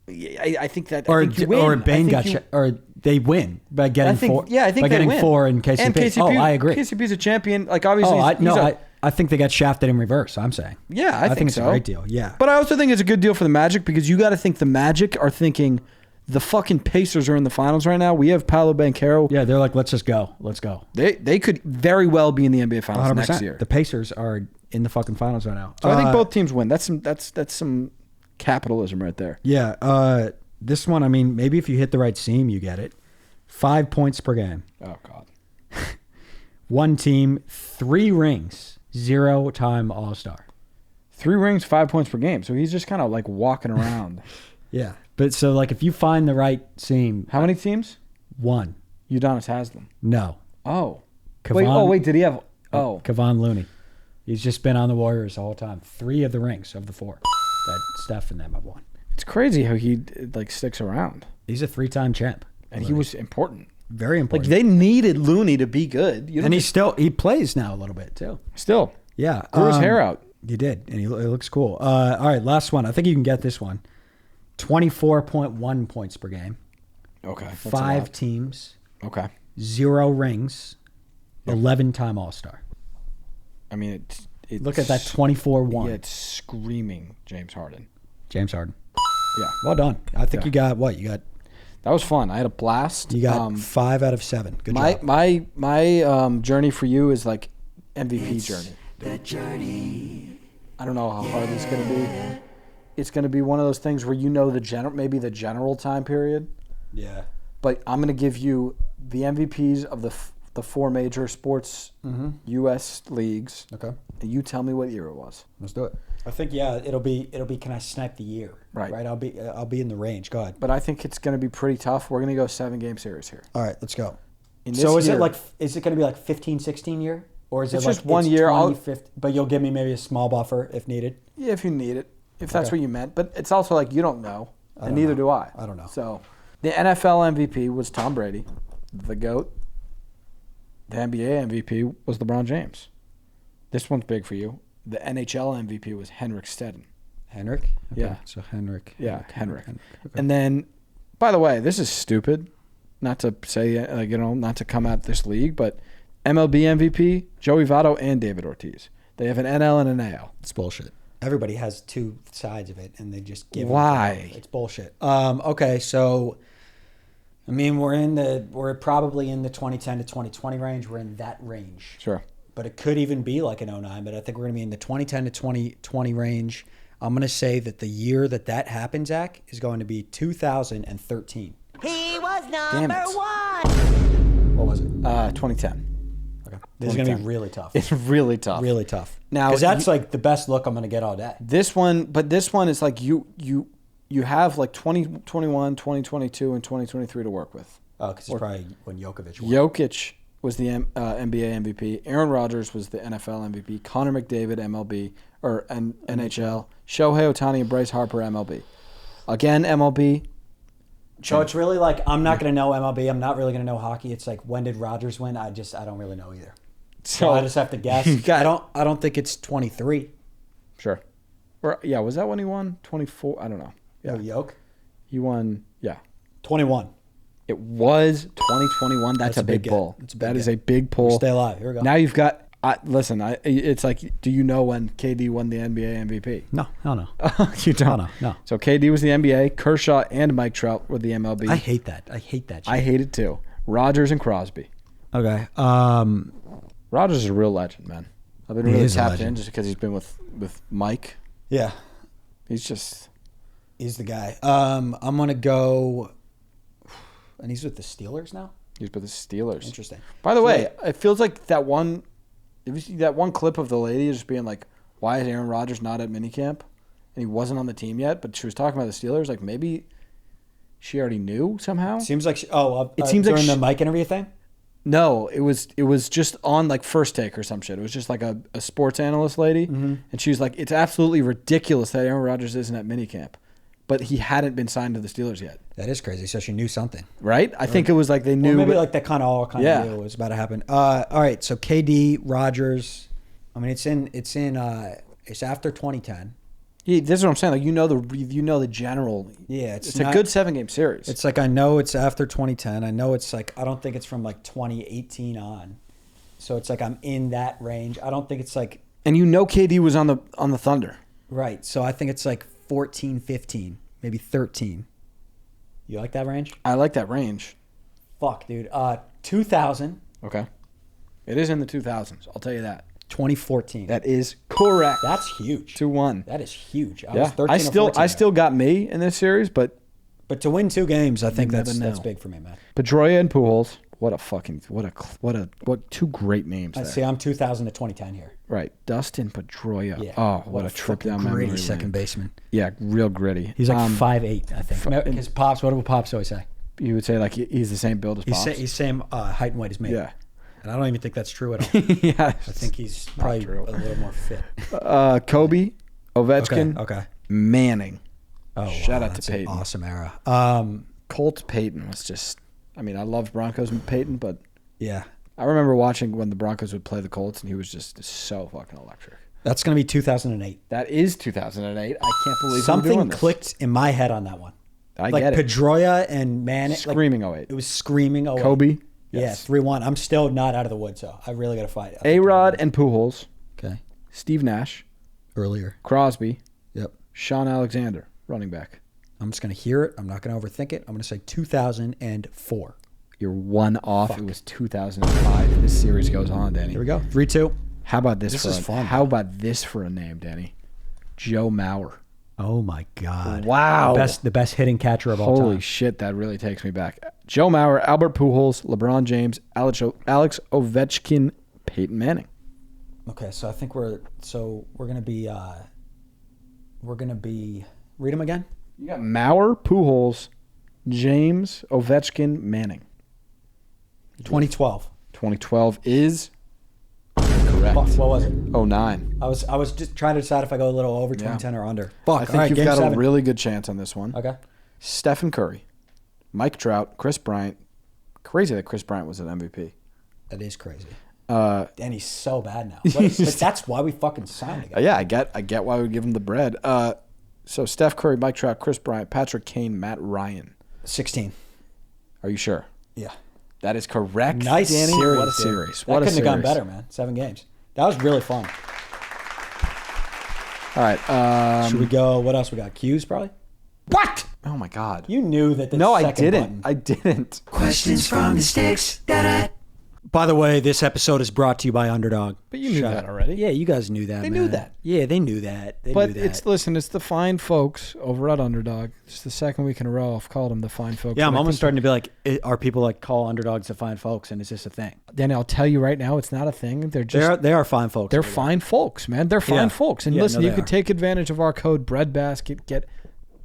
I think that. Or I think you win. or Bane got or they win by getting 4. Yeah, I think by they getting win. 4 in KCP. And KCP. Oh, I agree. KCP's a champion. Like, obviously, I think they got shafted in reverse. I'm saying. Yeah, I think it's so. a great deal. Yeah, But I also think it's a good deal for the Magic because you got to think the Magic are thinking the fucking Pacers are in the finals right now. We have Paolo Banchero. yeah, they're like, let's just go. Let's go. They could very well be in the NBA finals 100%. next year. The Pacers are in the fucking finals right now. So I think both teams win. That's some capitalism right there. Yeah. This one, I mean, maybe if you hit the right seam, you get it. 5 points per game. Oh God. 1 team, 3 rings, 0-time All-Star. 3 rings, 5 points per game. So he's just kind of like walking around. Yeah. But so, like, if you find the right seam. How many teams? 1. Udonis Haslem. No. Oh. Kevon, Wait. Did he have? Oh. Kevon Looney. He's just been on the Warriors the whole time. 3 of the rings of the 4 that Steph and them have won. It's crazy how he like sticks around. He's a 3-time champ. And Looney. he was important. Very important. Like they needed Looney to be good. And he plays now a little bit too. Still. Yeah. Grew his hair out. He did, and he looks cool. All right, last one. I think you can get this one. 24.1 points per game. Okay. 5 teams. Okay. 0 rings. 11-time All-Star. I mean, it's Look at that 24-1. Yeah, it's screaming James Harden. James Harden. Yeah. Well done. I think Yeah. you got what? You That was fun. I had a blast. got 5 out of 7. Good my job. my journey for you is like MVP journey. The journey. I don't know how hard it's going to be. It's going to be one of those things where you know maybe the general time period, Yeah. but I'm going to give you the MVPs of the 4 major sports U.S. leagues, Okay. and you tell me what year it was. Let's do it. I think it'll be can I snipe the year? Right. I'll be in the range. Go ahead. But I think it's going to be pretty tough. We're going to go 7-game series here. All right, let's go. In So this is year- it going to be like 15, 16 year? Or is It's it like just 1 year. 20, 50, but you'll give me maybe a small buffer if needed? Yeah, if you need it, if that's Okay. what you meant. But it's also like you don't know, I and don't neither know. do I. I don't know. So the NFL MVP was Tom Brady, the GOAT. The NBA MVP was LeBron James. This one's big for you. The NHL MVP was Henrik Stenson. Henrik? Okay. Yeah. So Henrik. Yeah, Henrik. Okay. And then, by the way, this is stupid. Not to say, not to come at this league, but MLB MVP, Joey Votto and David Ortiz. They have an NL and an AL. It's bullshit. Everybody has two sides of it, and they just give. Why? It's bullshit. Okay, so I mean, we're probably in the 2010 to 2020 range. We're in that range. Sure. But it could even be like an 09, but I think we're going to be in the 2010 to 2020 range. I'm going to say that the year that happened, Zach, is going to be 2013. He was Damn number it. 1. What was it? 2010. Okay. This is going to be really tough. It's really tough. Really tough. Now, because that's like the best look I'm going to get all day. This one is like you have like 2021, 2022, and 2023 to work with. Oh, because it's probably when Jokic won. Jokic was the NBA MVP. Aaron Rodgers was the NFL MVP. Connor McDavid, MLB, or NHL. Shohei Ohtani and Bryce Harper, MLB. Again, MLB. So it's really like I'm not going to know MLB. I'm not really going to know hockey. It's like when did Rodgers win? I don't really know either. So I just have to guess. I don't think it's 23. Sure. Or yeah, was that when he won? 24? I don't know. Yeah, Yoke. He won. Yeah. 21. It was 2021. That's a big pull. That is a big pull. Stay alive. Here we go. Now you've got. Listen, it's like, do you know when KD won the NBA MVP? No, hell no. You don't? No. So KD was the NBA. Kershaw and Mike Trout were the MLB. I hate that. I hate that shit. I hate it too. Rodgers and Crosby. Okay. Rodgers is a real legend, man. I've been really is a tapped legend. in just because he's been with Mike. Yeah. He's the guy. I'm going to go. And he's with the Steelers now? with the Steelers. Interesting. By the way, it feels like that one. If you see that one clip of the lady just being like, "Why is Aaron Rodgers not at minicamp?" and he wasn't on the team yet, but she was talking about the Steelers. Like maybe she already knew somehow. Seems like It seems like during the mic interview thing. No, it was just on like First Take or some shit. It was just like a sports analyst lady, and she was like, "It's absolutely ridiculous that Aaron Rodgers isn't at minicamp, but he hadn't been signed to the Steelers yet." That is crazy. So she knew something, right? I think it was like they knew. Well, maybe like that kind of all knew Yeah. it was about to happen. All right. So KD Rodgers. I mean, it's after 2010. Yeah, this is what I'm saying. Like you know the general. Yeah, it's a good 7-game series. It's like I know it's after 2010. I know it's like I don't think it's from like 2018 on. So it's like I'm in that range. I don't think it's like and you know KD was on the Thunder. right. So I think it's like 14, 15, maybe 13. You like that range? I like that range. Fuck, dude. 2000. Okay. It is in the 2000s. I'll tell you that. 2014. That is correct. That's huge. 2-1. That is huge. I Yeah. was 13 I or 14 still got me in this series, but to win 2 games, I think never that's know. big for me, man. Pedroia and Pujols. What two great names I there. see. I'm 2000 to 2010 here. Right. Dustin Pedroia. Yeah. Oh, what a trip fucking down memory gritty lane. second baseman. Yeah, real gritty. He's like 5'8", I think. His pops. What do pops always say? You would say like he's the same build as Pops. He's same height and weight as me. Yeah. And I don't even think that's true at all. Yeah. I think he's probably true. a little more fit. Kobe, Ovechkin, Okay. Manning. Oh, Shout wow, out to that's an Peyton. awesome era. Colt Peyton was just. I mean, I loved Broncos and Peyton, but Yeah. I remember watching when the Broncos would play the Colts, and he was just so fucking electric. That's going to be 2008. That is 2008. I can't believe we're Something doing this. clicked in my head on that one. I like get it. Pedroia and Manning. Screaming Like, 08. it was screaming 08. Kobe. Yeah, Yes. 3-1. I'm still not out of the woods, though. I really got to fight. A-Rod and Pujols. Okay. Steve Nash. Earlier. Crosby. Yep. Sean Alexander, running back. I'm just going to hear it. I'm not going to overthink it. I'm going to say 2004. You're one off. It was 2005. This series goes on, Danny. Here we go. 3-2. How about this? This is fun. How about this for a name, Danny? Joe Mauer. Oh, my God. Wow. The best hitting catcher of all Holy time. shit, that really takes me back. Joe Mauer, Albert Pujols, LeBron James, Alex Ovechkin, Peyton Manning. Okay, so I think we're going to be read them again. You got Mauer, Pujols, James, Ovechkin, Manning. 2012. 2012 is correct. Fuck, what was it? 09. I was just trying to decide if I go a little over 2010 or under. Fuck, I think all right, you've game got 7. a really good chance on this one. Okay. Stephen Curry, Mike Trout, Chris Bryant. Crazy that Chris Bryant was an MVP. That is crazy. Uh, And he's so bad now. But that's why we fucking signed the guy. yeah, I get why we give him the bread. So Steph Curry, Mike Trout, Chris Bryant, Patrick Kane, Matt Ryan. 16. Are you sure? Yeah. That is correct. Nice Danny. series. What a dude. series. That What a couldn't have gone series. better, man. 7 games. That was really fun. All right. Should we go? What else we got? Q's probably? What? Oh my God. You knew that the No, I second didn't. button. I didn't. Questions from the sticks. Da-da. By the way, this episode is brought to you by Underdog. But you knew Shut that up. already. Yeah, you guys knew that. They man. knew that. Yeah, they knew that. They But knew that. it's the fine folks over at Underdog. It's the second week in a row I've called them the fine folks. Yeah, I'm And I almost think- starting to be like, are people like call underdogs the fine folks, and is this a thing? Danny, I'll tell you right now, it's not a thing. They're just They are fine folks. they're fine folks, man. They're fine Yeah. folks. And Yeah, listen, no, you they could are. take advantage of our code Breadbasket, get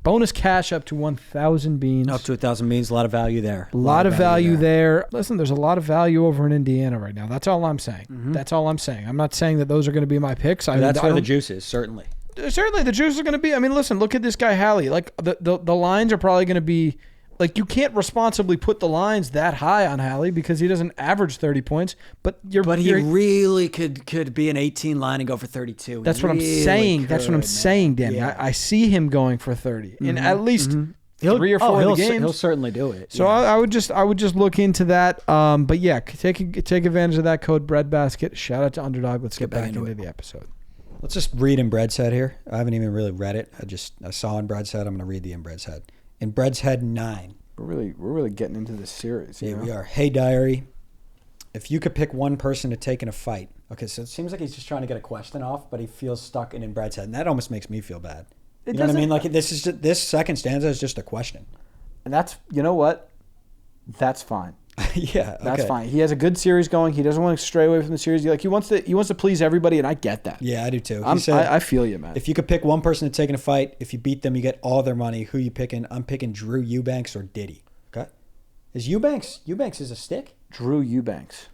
bonus cash up to 1,000 beans. Up to 1,000 means a lot of value there. A lot of value there. Listen, there's a lot of value over in Indiana right now. That's all I'm saying. That's all I'm saying. I'm not saying that those are going to be my picks. I mean, That's I where the don't- juice is, certainly. certainly the juice is going to be. I mean, listen, look at this guy Halley. Like the lines are probably going to be like you can't responsibly put the lines that high on Halley because he doesn't average 30 points. But He really could be an 18 line and go for 32. that's what I'm saying. That's what I'm saying, Danny. Yeah. I see him going for 30 in at least 3 or 4 of the games. He'll certainly do it. So I would just look into that. But yeah, take advantage of that code Breadbasket. Shout out to Underdog. Let's get back into the episode. Let's just read in Bread's Head here. I haven't even really read it. I saw in Bread's Head. I'm going to read the in Bread's Head. In Bread's Head 9. We're really getting into this series. Yeah, we are. Hey, diary. If you could pick one person to take in a fight. Okay, so it seems like he's just trying to get a question off, but he feels stuck in Bread's Head. And that almost makes me feel bad. You know what I mean? Like this second stanza is just a question. And that's, you know what? That's fine. Yeah, okay. That's fine. He has a good series going. He doesn't want to stray away from the series. He wants to please everybody, and I get that. Yeah, I do too. I feel you, man. If you could pick one person to take in a fight, if you beat them, you get all their money. Who you picking? I'm picking Drew Eubanks or Diddy. Okay. Is Eubanks is a stick? Drew Eubanks.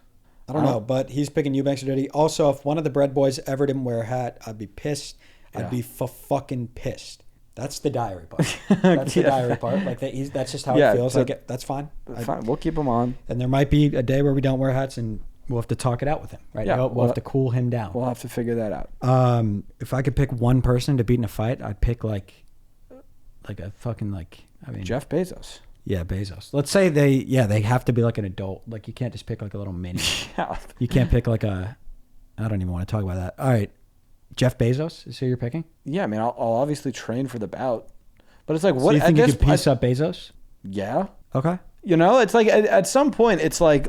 I don't know, but he's picking Eubanks or Diddy. Also, if one of the Bread Boys ever didn't wear a hat, I'd be pissed. I'd be fucking pissed. That's the diary part. That's the diary part. Like that's just how it feels. so- That's fine. Fine. We'll keep him on. And there might be a day where we don't wear hats, and we'll have to talk it out with him. Right? Yeah, We'll have to cool him down. We'll have to figure that out. If I could pick one person to beat in a fight, I'd pick like a fucking Jeff Bezos. Yeah, Bezos. Let's say they have to be like an adult. Like you can't just pick like a little mini. Yeah. You can't pick like I don't even want to talk about that. All right. Jeff Bezos is who you're picking? Yeah, I mean, I'll obviously train for the bout, but it's like, So what? you think I you guess could piece up Bezos? Yeah. Okay. You know, it's like at some point, it's like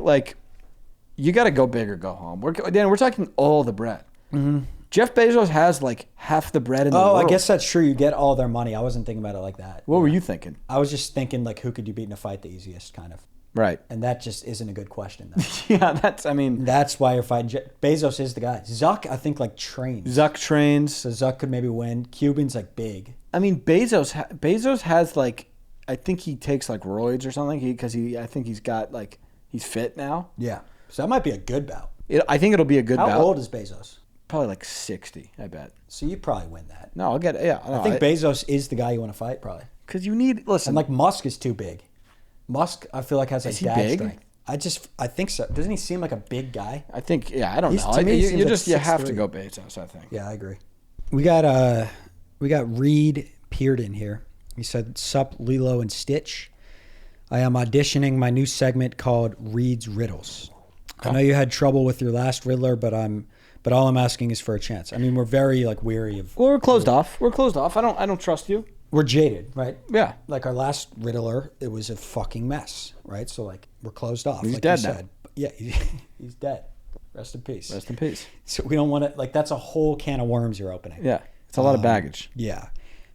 you got to go big or go home. We're talking all the bread. Mm-hmm. Jeff Bezos has like half the bread in the world. I guess that's true. You get all their money. I wasn't thinking about it like that. What were you thinking? I was just thinking like who could you beat in a fight the easiest, kind of. Right. And that just isn't a good question. Though. Yeah, That's why you're fighting. Bezos is the guy. Zuck, I think, like trains. Zuck trains. So Zuck could maybe win. Cuban's like big. I mean, Bezos has like, I think he takes like roids or something. I think he's got like, he's fit now. Yeah. So that might be a good bout. I think it'll be a good bout. How old is Bezos? Probably like 60, I bet. So you probably win that. No, I'll get it. Yeah. I think Bezos is the guy you want to fight, probably. Because you need, listen. And like Musk is too big. Musk, I feel like has like Is he dad big? strength. I think so. Doesn't he seem like a big guy? I think, I don't know. To me, he You seems like have to 6'3". go Bezos, I think. Yeah, I agree. We got Reed Pearden here. He said, "Sup, Lilo and Stitch. I am auditioning my new segment called Reed's Riddles. I know you had trouble with your last Riddler, but all I'm asking is for a chance. I mean, we're very like weary of. Well, we're closed off. I don't trust you. We're jaded, right? Yeah. Like our last Riddler, it was a fucking mess, right? So like we're closed off. He's like dead you now. said. Yeah, he's dead. Rest in peace. Rest in peace. So we don't want to like that's a whole can of worms you're opening. Yeah. It's a lot of baggage. Yeah.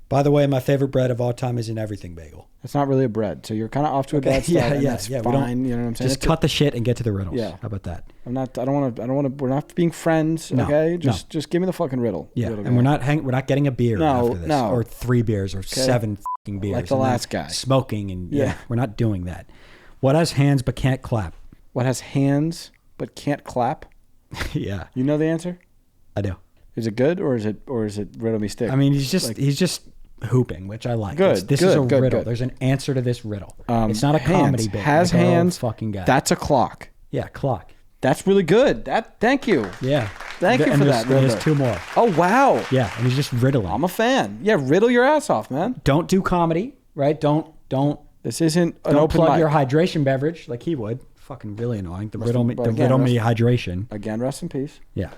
By the way, my favorite bread of all time is an everything bagel. It's not really a bread, so you're kind of off to a bad start. and that's We fine. You know what I'm saying? Just cut the shit and get to the riddles. Yeah. How about that? I don't want to. We're not being friends. No, Okay. no. Just give me the fucking riddle. Yeah. Riddle And guy. we're not getting a beer No, after this. no. Or 3 beers or 7 fucking beers. Like the and then last guy. Smoking and Yeah. we're not doing that. What has hands but can't clap? What has hands but can't clap? Yeah. You know the answer? I do. Is it good or is it riddle me stick? I mean, he's just hooping, which I like. Good, This is a good, riddle. good. There's an answer to this riddle. It's not a comedy bit. Has like our old hands. fucking guy. That's a clock. Yeah, clock. That's really good. Thank you. Yeah. Thank you And for there's- that. There's Riddler. 2 more. Oh wow. Yeah, and he's just riddling. I'm a fan. Yeah, riddle your ass off, man. Don't do comedy, right? Don't This isn't an don't open plug mic. your hydration beverage like he would. Fucking really annoying. The Rest riddle in- me, but the again, riddle me rest- hydration. Again, rest in peace. Yeah.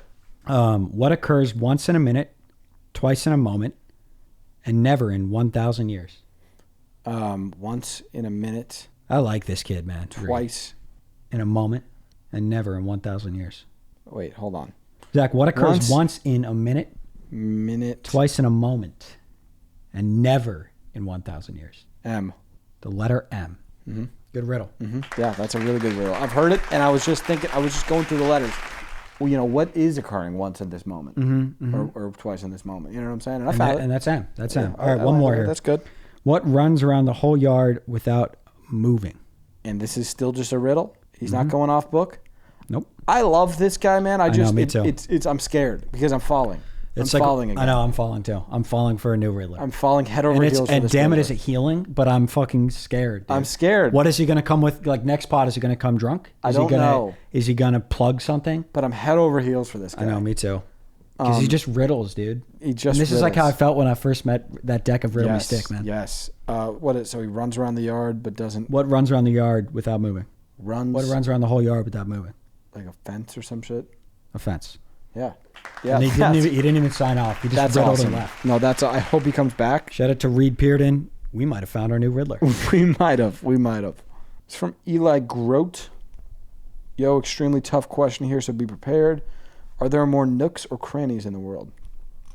What occurs once in a minute, twice in a moment, and never in 1,000 years? Once in a minute, I like this kid, man. twice. In a moment, and never in 1,000 years. Wait, hold on. Zach, what occurs once in a minute, Minute. twice in a moment, and never in 1,000 years? M. The letter M. Mm-hmm. Good riddle. Yeah, that's a really good riddle. I've heard it, and I was just going through the letters. Well, what is occurring once in this moment, or twice in this moment? You know what I'm saying? And I found it. And that's M. That's M. All I right, one more like it. here. That's good. What runs around the whole yard without moving? And this is still just a riddle. He's not going off book. Nope. I love this guy, man. I know, me too. I'm scared because I'm falling. It's I'm like, falling again. I know, I'm falling too. I'm falling for a new Riddler. I'm falling head over and heels. and for this damn it, Riddler. is it healing? But I'm fucking scared. Dude. I'm scared. What is he going to come with? Like next pod, is he going to come drunk? I don't know. Is he going to plug something? But I'm head over heels for this guy. I know, me too. Because he just riddles, dude. He just. And this is like how I riddles. felt when I first met that deck of Riddle Me Yes, Stick, man. Yes. So he runs around the yard but doesn't. What runs around the yard without moving? Runs. What runs around the whole yard without moving? Like a fence or some shit. A fence. Yeah. Yeah. And he didn't even sign off. He just That's riddled awesome. and left. No, I hope he comes back. Shout out to Reed Pearden. We might have found our new Riddler. We might have. It's from Eli Grote. Yo, extremely tough question here, so be prepared. Are there more nooks or crannies in the world?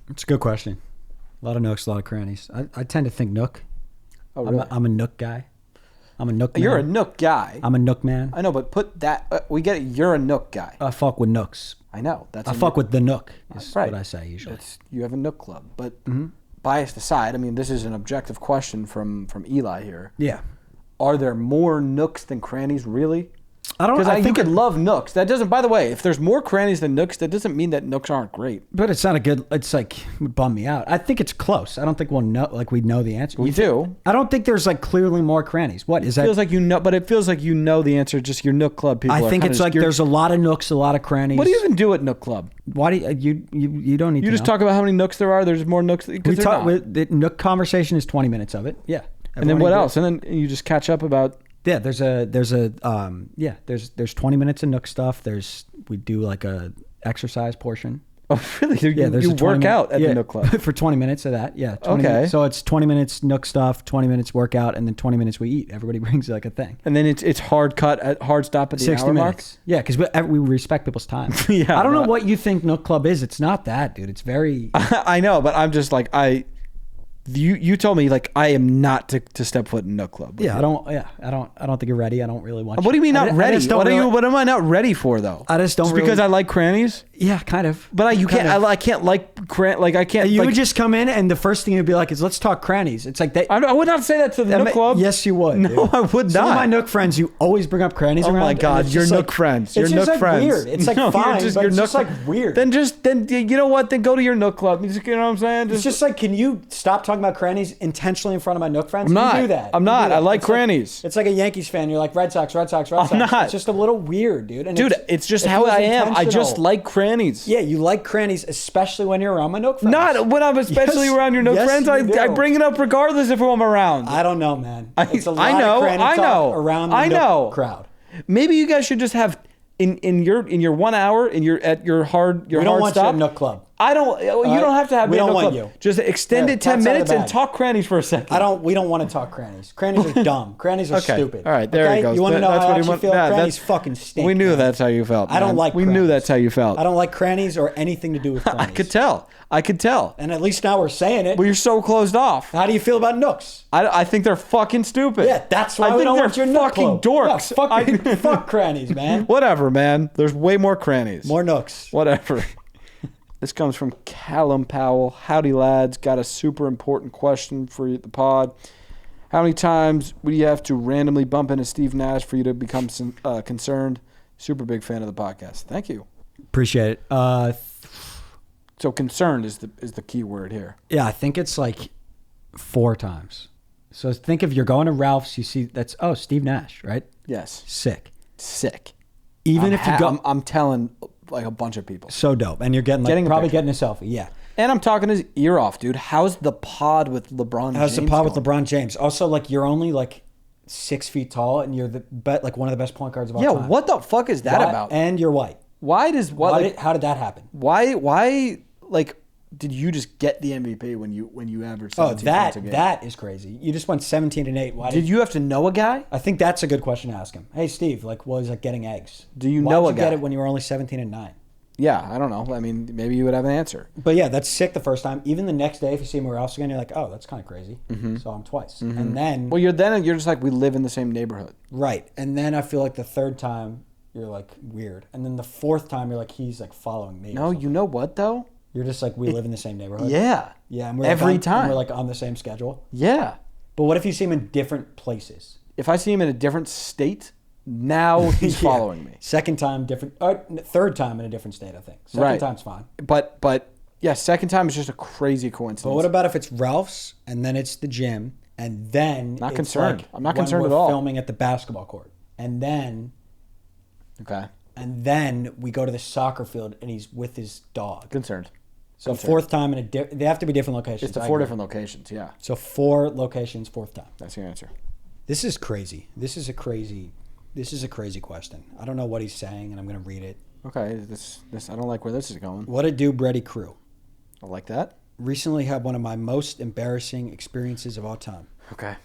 It's a good question. A lot of nooks, a lot of crannies. I tend to think nook. Oh, really? I'm a nook guy. I'm a nook man. You're a nook guy. I'm a nook man. I know, but put that. We get it. You're a nook guy. I fuck with nooks. I know. That's I fuck with the nook, is right. what I say usually. You have a nook club. But biased aside, I mean, this is an objective question from Eli here. Yeah. Are there more nooks than crannies, really? I don't. Because I you think could love nooks. That doesn't. By the way, if there's more crannies than nooks, that doesn't mean that nooks aren't great. but it's not a good. It's like it would bum me out. I think it's close. I don't think we'll know. Like we know the answer. We do. I don't think there's like clearly more crannies. What is that? Feels like you know, but it feels like you know the answer. Just your nook club people. I are think kinda it's just- like there's a lot of nooks, a lot of crannies. What do you even do at nook club? Why do you don't need You to just know. talk about how many nooks there are. There's more nooks. We talk. The nook conversation is 20 minutes of it. Yeah. And then what else? And then you just catch up about. Yeah, there's 20 minutes of nook stuff. We do like a exercise portion. Oh, really? There's you a 20 work minute- out at the nook club. for 20 minutes of that. Yeah. 20 Okay. minutes. So it's 20 minutes nook stuff, 20 minutes workout, and then 20 minutes we eat. Everybody brings like a thing. And then it's hard cut at hard stop at the 60 hour minutes. Yeah, because we respect people's time. Yeah, I don't know no. what you think nook club is. It's not that, dude. It's very. I know, but I'm just like You told me like I am not to step foot in nook club. I don't think you're ready. I don't really want. What do you mean not ready? What What am I not ready for though? I just don't Just really- because I like crannies. Yeah, kind of. But I can't You would just come in and the first thing you'd be like is let's talk crannies. It's like that. I would not say that to the nook club. Yes, you would. No, dude. I would Some of not. my nook friends, you always bring up crannies Oh around. my and God, it's you're just nook like- friends. It's You're just nook like friends. weird. It's like No, fine, you're just, but you're it's nook just like weird. Then you know what? Then go to your nook club. You know what I'm saying? It's just like, can you stop talking about crannies intentionally in front of my nook friends? I'm not. You do that. I'm You not. do that. I like It's crannies. It's like a Yankees fan. You're like Red Sox, Red Sox, Red Sox. not. It's just a little weird, dude. And Dude, it's just it how feels I am. I just intentional. like crannies. Yeah, you like crannies, especially when you're around my nook friends. Not when I'm especially Yes. around your nook Yes, friends. you I do. bring it up regardless if I'm around. I don't know, man. I It's a lot know, of cranny I talk know, around the I nook know. crowd. Maybe you guys should just have in your 1 hour at your hard We don't hard want you stop. at nook club. I don't. You right? don't have to have We me at don't nook want club. you. Just extend Yeah, it 10 cat's out of minutes the and bag. talk crannies for a second. We don't want to talk crannies. Crannies are dumb. Crannies are Okay. stupid. All right, there okay? he goes. You want to know That's how I what he actually want- feel? yeah, Crannies that's- fucking stink. We knew man. that's how you felt. I don't man. like We knew crannies. that's how you felt. I don't like crannies or anything to do with crannies. I could tell. I could tell. And at least now we're saying it. Well, you're so closed off. How do you feel about nooks? I think they're fucking stupid. Yeah, that's why I we think don't they're want your nook fucking club. dorks. Yeah, fuck crannies, man. Whatever, man. There's way more crannies. More nooks. Whatever. This comes from Callum Powell. Howdy, lads. Got a super important question for the pod. How many times would you have to randomly bump into Steve Nash for you to become concerned? Super big fan of the podcast. Thank you. Appreciate it. So concerned is the key word here. Yeah, I think it's like 4 times. So think if you're going to Ralph's, you see Steve Nash, right? Yes. Sick. Even if you go, I'm telling like a bunch of people. so dope, and you're getting Getting a getting a selfie. Yeah. And I'm talking his ear off, dude. How's the pod with LeBron James? How's the pod with going? LeBron James? Also, like you're only like 6 feet tall and you're like one of the best point guards of all time. Yeah, what the fuck is that about? And you're white. How did that happen? Why like did you just get the MVP when you averaged 17 points a game? That is crazy. You just went 17-8. Why did you have to know a guy? I think that's a good question to ask him. Hey Steve, like was like getting eggs? Do you know a guy? Why did you get it when you were only 17-9? Yeah, I don't know. I mean, maybe you would have an answer. But yeah, that's sick the first time. Even the next day, if you see him where else again, you're like, oh, that's kind of crazy. Saw him twice. And then... Well, you're just like, we live in the same neighborhood. Right. And then I feel like the third time, you're like, weird. And then the fourth time, you're like, he's like following me. No, you know what though? You're just like, we live in the same neighborhood. Yeah. Yeah. And we're every like time. And we're like on the same schedule. Yeah. But what if you see him in different places? If I see him in a different state... Now he's following me. Second time different, third time in a different state. I think second time's fine. But yeah, second time is just a crazy coincidence. But what about if it's Ralph's and then it's the gym and then not it's concerned? Like I'm not when concerned we're at all. Filming at the basketball court and then we go to the soccer field and he's with his dog. Concerned. So fourth time they have to be different locations. It's the 4 different locations. Yeah. So 4 locations, fourth time. That's your answer. This is crazy. This is a crazy question. I don't know what he's saying, and I'm going to read it. Okay, this I don't like where this is going. What a do, Brady crew. I like that. Recently had one of my most embarrassing experiences of all time. Okay.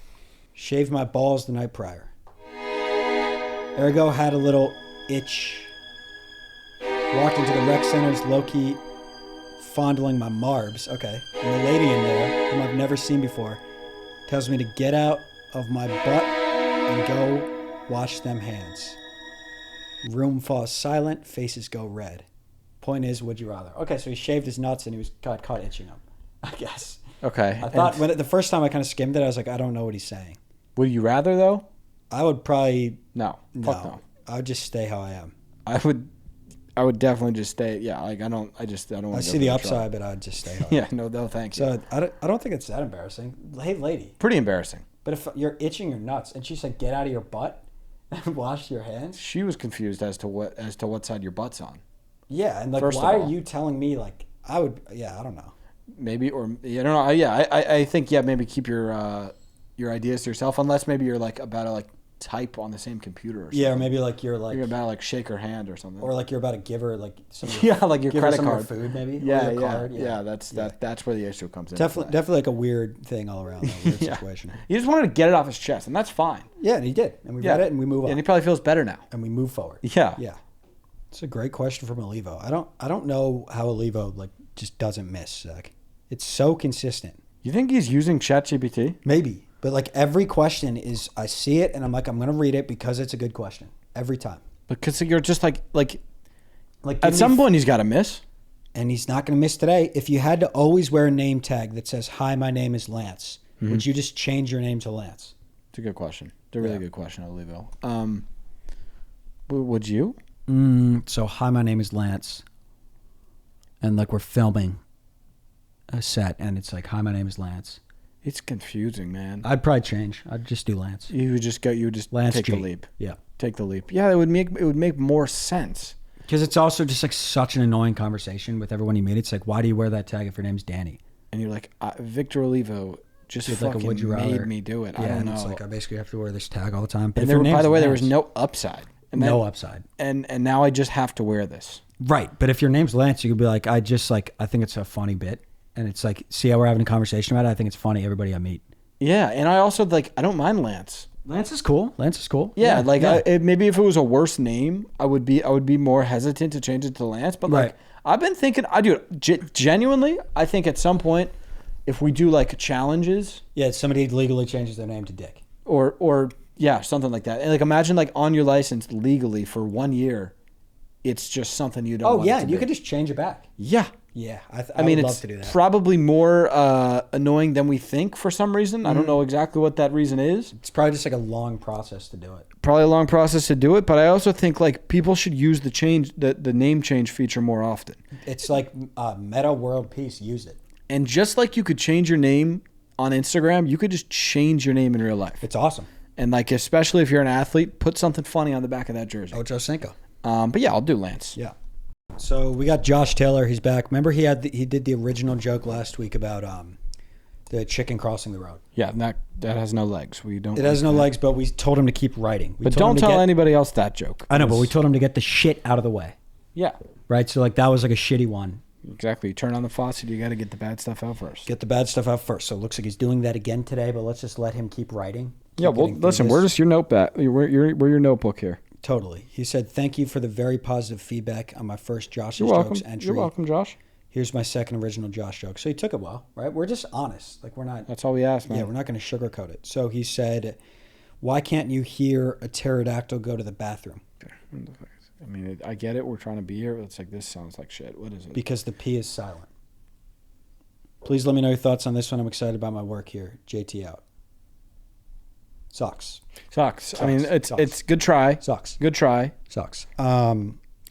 Shaved my balls the night prior. Ergo had a little itch. Walked into the rec center's low-key fondling my marbs. Okay. And the lady in there, whom I've never seen before, tells me to get out of my butt and go wash them hands. Room falls silent, faces go red. Point is, would you rather? Okay, so he shaved his nuts and he got caught itching them, I guess. Okay. I thought the first time I kind of skimmed it, I was like, I don't know what he's saying. Would you rather though? I would probably No. Fuck no. I would just stay how I am. I would definitely just stay. Yeah, like I don't want to. I see the upside, but I'd just stay how I am. Yeah, no, thank you. So I don't think it's that embarrassing. Hey, lady. Pretty embarrassing. But if you're itching your nuts and she said, get out of your butt and wash your hands. She was confused as to what side your butt's on. Yeah, and like, First why of all, are you telling me like I would? Yeah, I don't know. Maybe or I don't know. Yeah, I think maybe keep your ideas to yourself unless maybe you're like about to like type on the same computer or something. Yeah, or maybe like you're about to like shake her hand or something. Or like you're about to give her like some of your, like your credit card, of food maybe. Yeah, or your card. Yeah. That's where the issue comes in. Definitely like a weird thing all around. A weird situation. He just wanted to get it off his chest, and that's fine. Yeah, and he did, and we read it, and we move on. And he probably feels better now. And we move forward. Yeah. It's a great question from Olivo. I don't know how Olivo like just doesn't miss, Zach. It's so consistent. You think he's using ChatGPT? Maybe. But like every question is, I see it and I'm like, I'm going to read it because it's a good question. Every time. Because you're just like at some point he's got to miss. And he's not going to miss today. If you had to always wear a name tag that says, hi, my name is Lance, would you just change your name to Lance? It's a good question. It's a really good question, Olivo. Would you? So, hi, my name is Lance. And like we're filming a set and it's like, hi, my name is Lance. It's confusing, man. I'd probably change. I'd just do Lance. You would just Lance take G. the leap. Yeah. Take the leap. Yeah, it would make more sense. Because it's also just like such an annoying conversation with everyone you meet. It's like, why do you wear that tag if your name's Danny? And you're like, Victor Olivo just fucking like would you rather made me do it. Yeah, I don't know. It's like I basically have to wear this tag all the time. But and by the way, there was no upside. No upside. And now I just have to wear this. Right. But if your name's Lance, you could be like, I think it's a funny bit. And it's like, see how we're having a conversation about it? I think it's funny, everybody I meet. Yeah, and I also I don't mind Lance. Lance is cool. Yeah, maybe if it was a worse name, I would be more hesitant to change it to Lance. But like, I've been thinking, genuinely, I think at some point, if we do like challenges, somebody legally changes their name to Dick, or something like that. And like, imagine like on your license legally for 1 year, it's just something you don't. Oh yeah, you could just change it back. Yeah. Yeah, I mean, would love to do that. Probably more annoying than we think for some reason. I don't know exactly what that reason is. It's probably just like a long process to do it. Probably a long process to do it, but I also think like people should use the name change feature more often. It's like Meta World Peace used it. And just like you could change your name on Instagram, you could just change your name in real life. It's awesome. And like, especially if you're an athlete, put something funny on the back of that jersey. Ocho Cinco. But yeah, I'll do Lance. Yeah. So we got Josh Taylor. He's back. Remember he did the original joke last week about The chicken crossing the road. Yeah, that has no legs. We don't. It has no legs, but we told him to keep writing. But don't tell anybody else that joke. I know, but we told him to get the shit out of the way. Yeah. Right? So, like, that was like a shitty one. Exactly. You turn on the faucet, you got to get the bad stuff out first. Get the bad stuff out first. So it looks like he's doing that again today, but let's just let him keep writing. Yeah, well, listen, we're just your notebook. We're your notebook here. Totally. He said, thank you for the very positive feedback on my first Josh's Jokes entry. You're welcome, Josh. Here's my second original Josh joke. So he took it well, right? We're just honest. Like, we're not. That's all we ask, man. Yeah, we're not going to sugarcoat it. So he said, why can't you hear a pterodactyl go to the bathroom? I mean, I get it. We're trying to be here. It's like, this sounds like shit. What is it? Because the P is silent. Please let me know your thoughts on this one. I'm excited about my work here. JT out. Sucks. I mean, it's good try. Sucks. Good try. Sucks.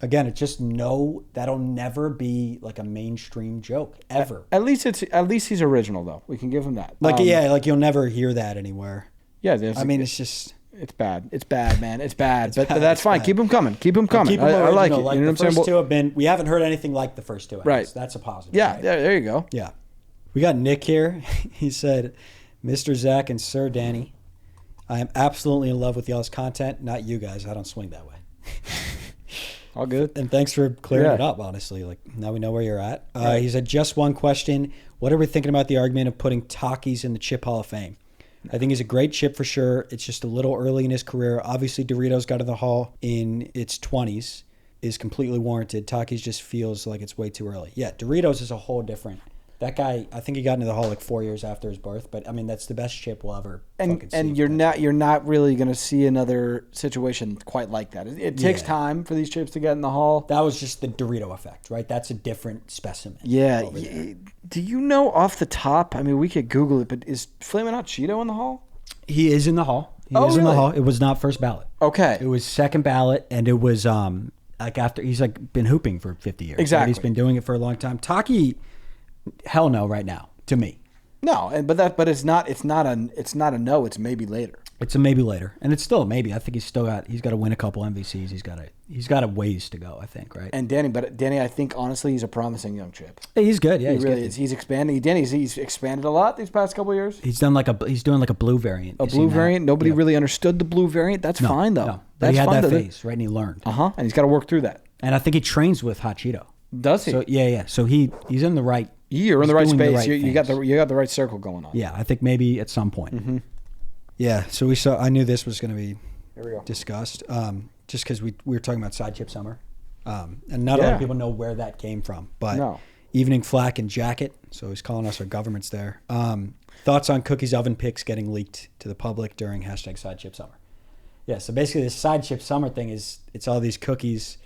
Again, it's just that'll never be like a mainstream joke ever. At least he's original though. We can give him that. Like you'll never hear that anywhere. Yeah, it's just it's bad. It's bad, man. It's bad. But bad. that's fine. Bad. Keep them coming. I like it. Like you know the what I'm first saying? two we haven't heard anything like the first two. Right. That's a positive. Yeah. Right? Yeah. There you go. Yeah. We got Nick here. He said, Mr. Zach and Sir Danny, I am absolutely in love with y'all's content. Not you guys. I don't swing that way. All good. And thanks for clearing it up, honestly. Like, now we know where you're at. Right. He said, just one question. What are we thinking about the argument of putting Takis in the Chip Hall of Fame? I think he's a great chip for sure. It's just a little early in his career. Obviously, Doritos got to the Hall in its 20s. Is completely warranted. Takis just feels like it's way too early. Yeah, Doritos is a whole different. That guy, I think he got into the Hall like 4 years after his birth. But I mean, that's the best chip we'll ever fucking see. And you're not really going to see another situation quite like that. It takes time for these chips to get in the Hall. That was just the Dorito effect, right? That's a different specimen. Yeah. Do you know off the top? I mean, we could Google it, but is Flamin' Hot Cheeto in the Hall? He is in the Hall. He is in the Hall. It was not first ballot. Okay. It was second ballot, and it was like after he's like been hooping for 50 years. Exactly. Right? He's been doing it for a long time. Taki, hell no, right now to me. No, but it's not a no. It's maybe later. It's a maybe later, and it's still a maybe. I think he's got to win a couple MVCs. He's got a ways to go. I think, right? And Danny, I think honestly, he's a promising young chip. Yeah, he's good. Yeah, he really is. He's expanding. He's expanded a lot these past couple of years. He's doing like a blue variant. A blue variant. Nobody really understood the blue variant. That's fine though. No. But he had that phase, right? And he learned. And he's got to work through that. And I think he trains with Hot Cheeto. Does he? So yeah. So he's in the right. You're in the right space. You got the right circle going on. Yeah, I think maybe at some point. Mm-hmm. Yeah, so I knew this was going to be discussed, just because we were talking about Side Chip Summer, and not a lot of people know where that came from. But Evening Flack and Jacket, so he's calling us our governments there. Thoughts on Cookie's oven picks getting leaked to the public during #Side Chip Summer? Yeah, so basically this Side Chip Summer thing it's all these cookies,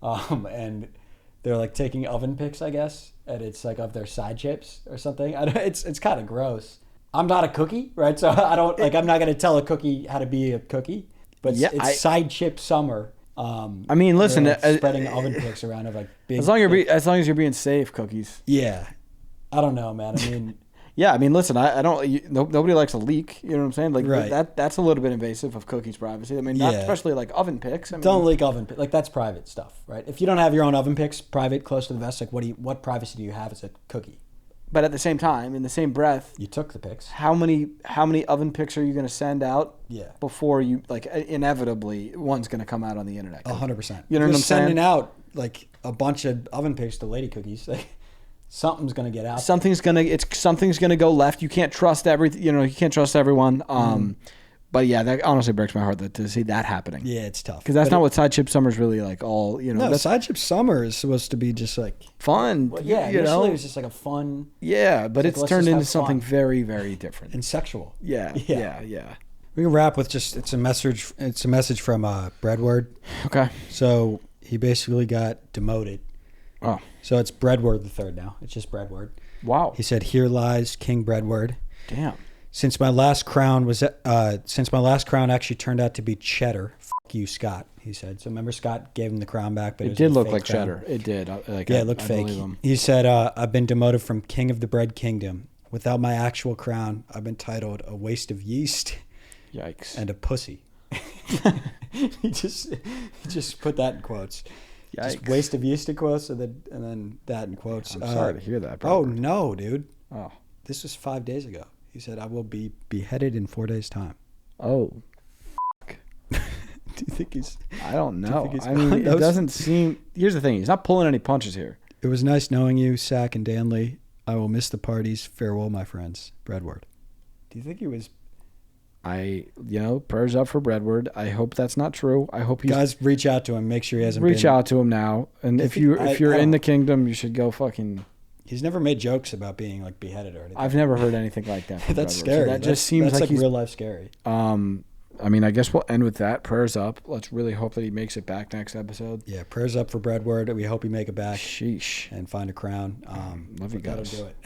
and they're like taking oven picks, I guess, and it's like of their side chips or something. It's kind of gross. I'm not a cookie, right? So I don't I'm not going to tell a cookie how to be a cookie. But it's Side Chip Summer. I mean, listen, spreading oven picks around of like big. As long as you're being safe, cookies. Yeah, I don't know, man. I mean, yeah, I mean, listen, I don't. Nobody likes a leak. You know what I'm saying? Like right. That's a little bit invasive of cookies' privacy. I mean, not especially like oven picks. I mean, don't leak oven picks. Like that's private stuff, right? If you don't have your own oven picks, private, close to the vest, like what privacy do you have as a cookie? But at the same time, in the same breath, you took the pics. How many oven pics are you going to send out? Yeah. Before you inevitably one's going to come out on the internet. 100%. You know what I'm saying? Sending out like a bunch of oven pics to lady cookies. Like, something's going to get out. Something's going to go left. You can't trust everything. You can't trust everyone. But yeah, that honestly breaks my heart to see that happening. Yeah, it's tough. Because that's not what Side Chip Summer's really like. All No, Side Chip Summer is supposed to be just like fun. Well, yeah, initially it was just like a fun. Yeah, but it's turned into something very, very different and sexual. Yeah. We can wrap with it's a message. It's a message from Breadword. Okay. So he basically got demoted. Oh. So it's Breadword the third now. It's just Breadword. Wow. He said, "Here lies King Breadword." Damn. Since my last crown actually turned out to be cheddar, fuck you, Scott, he said. So remember Scott gave him the crown back, but it did look like crown. cheddar. It did. It looked fake. He said, I've been demoted from King of the Bread Kingdom. Without my actual crown, I've been titled a waste of yeast. Yikes. And a pussy. he just put that in quotes. Yikes. Just waste of yeast in quotes and then that in quotes. I'm sorry to hear that. Oh, no, dude. Oh. This was 5 days ago. He said, I will be beheaded in 4 days' time. Oh. Do you think he's... I don't know. he's I mean, gone? it doesn't seem... Here's the thing. He's not pulling any punches here. It was nice knowing you, Sack and Danley. I will miss the parties. Farewell, my friends. Breadward. Do you think he was... Prayers up for Breadward. I hope that's not true. I hope he's... Guys, reach out to him. Make sure he hasn't Reach out to him now. And if you're in the kingdom, you should go fucking... He's never made jokes about being like beheaded or anything. I've never heard anything like that. That's Breadward. scary. So that just seems that's like he's real life scary. I mean, I guess we'll end with that. Prayers up. Let's really hope that he makes it back next episode. Yeah, prayers up for Breadward. We hope he make it back. Sheesh. And find a crown. Love you guys. That'll do it.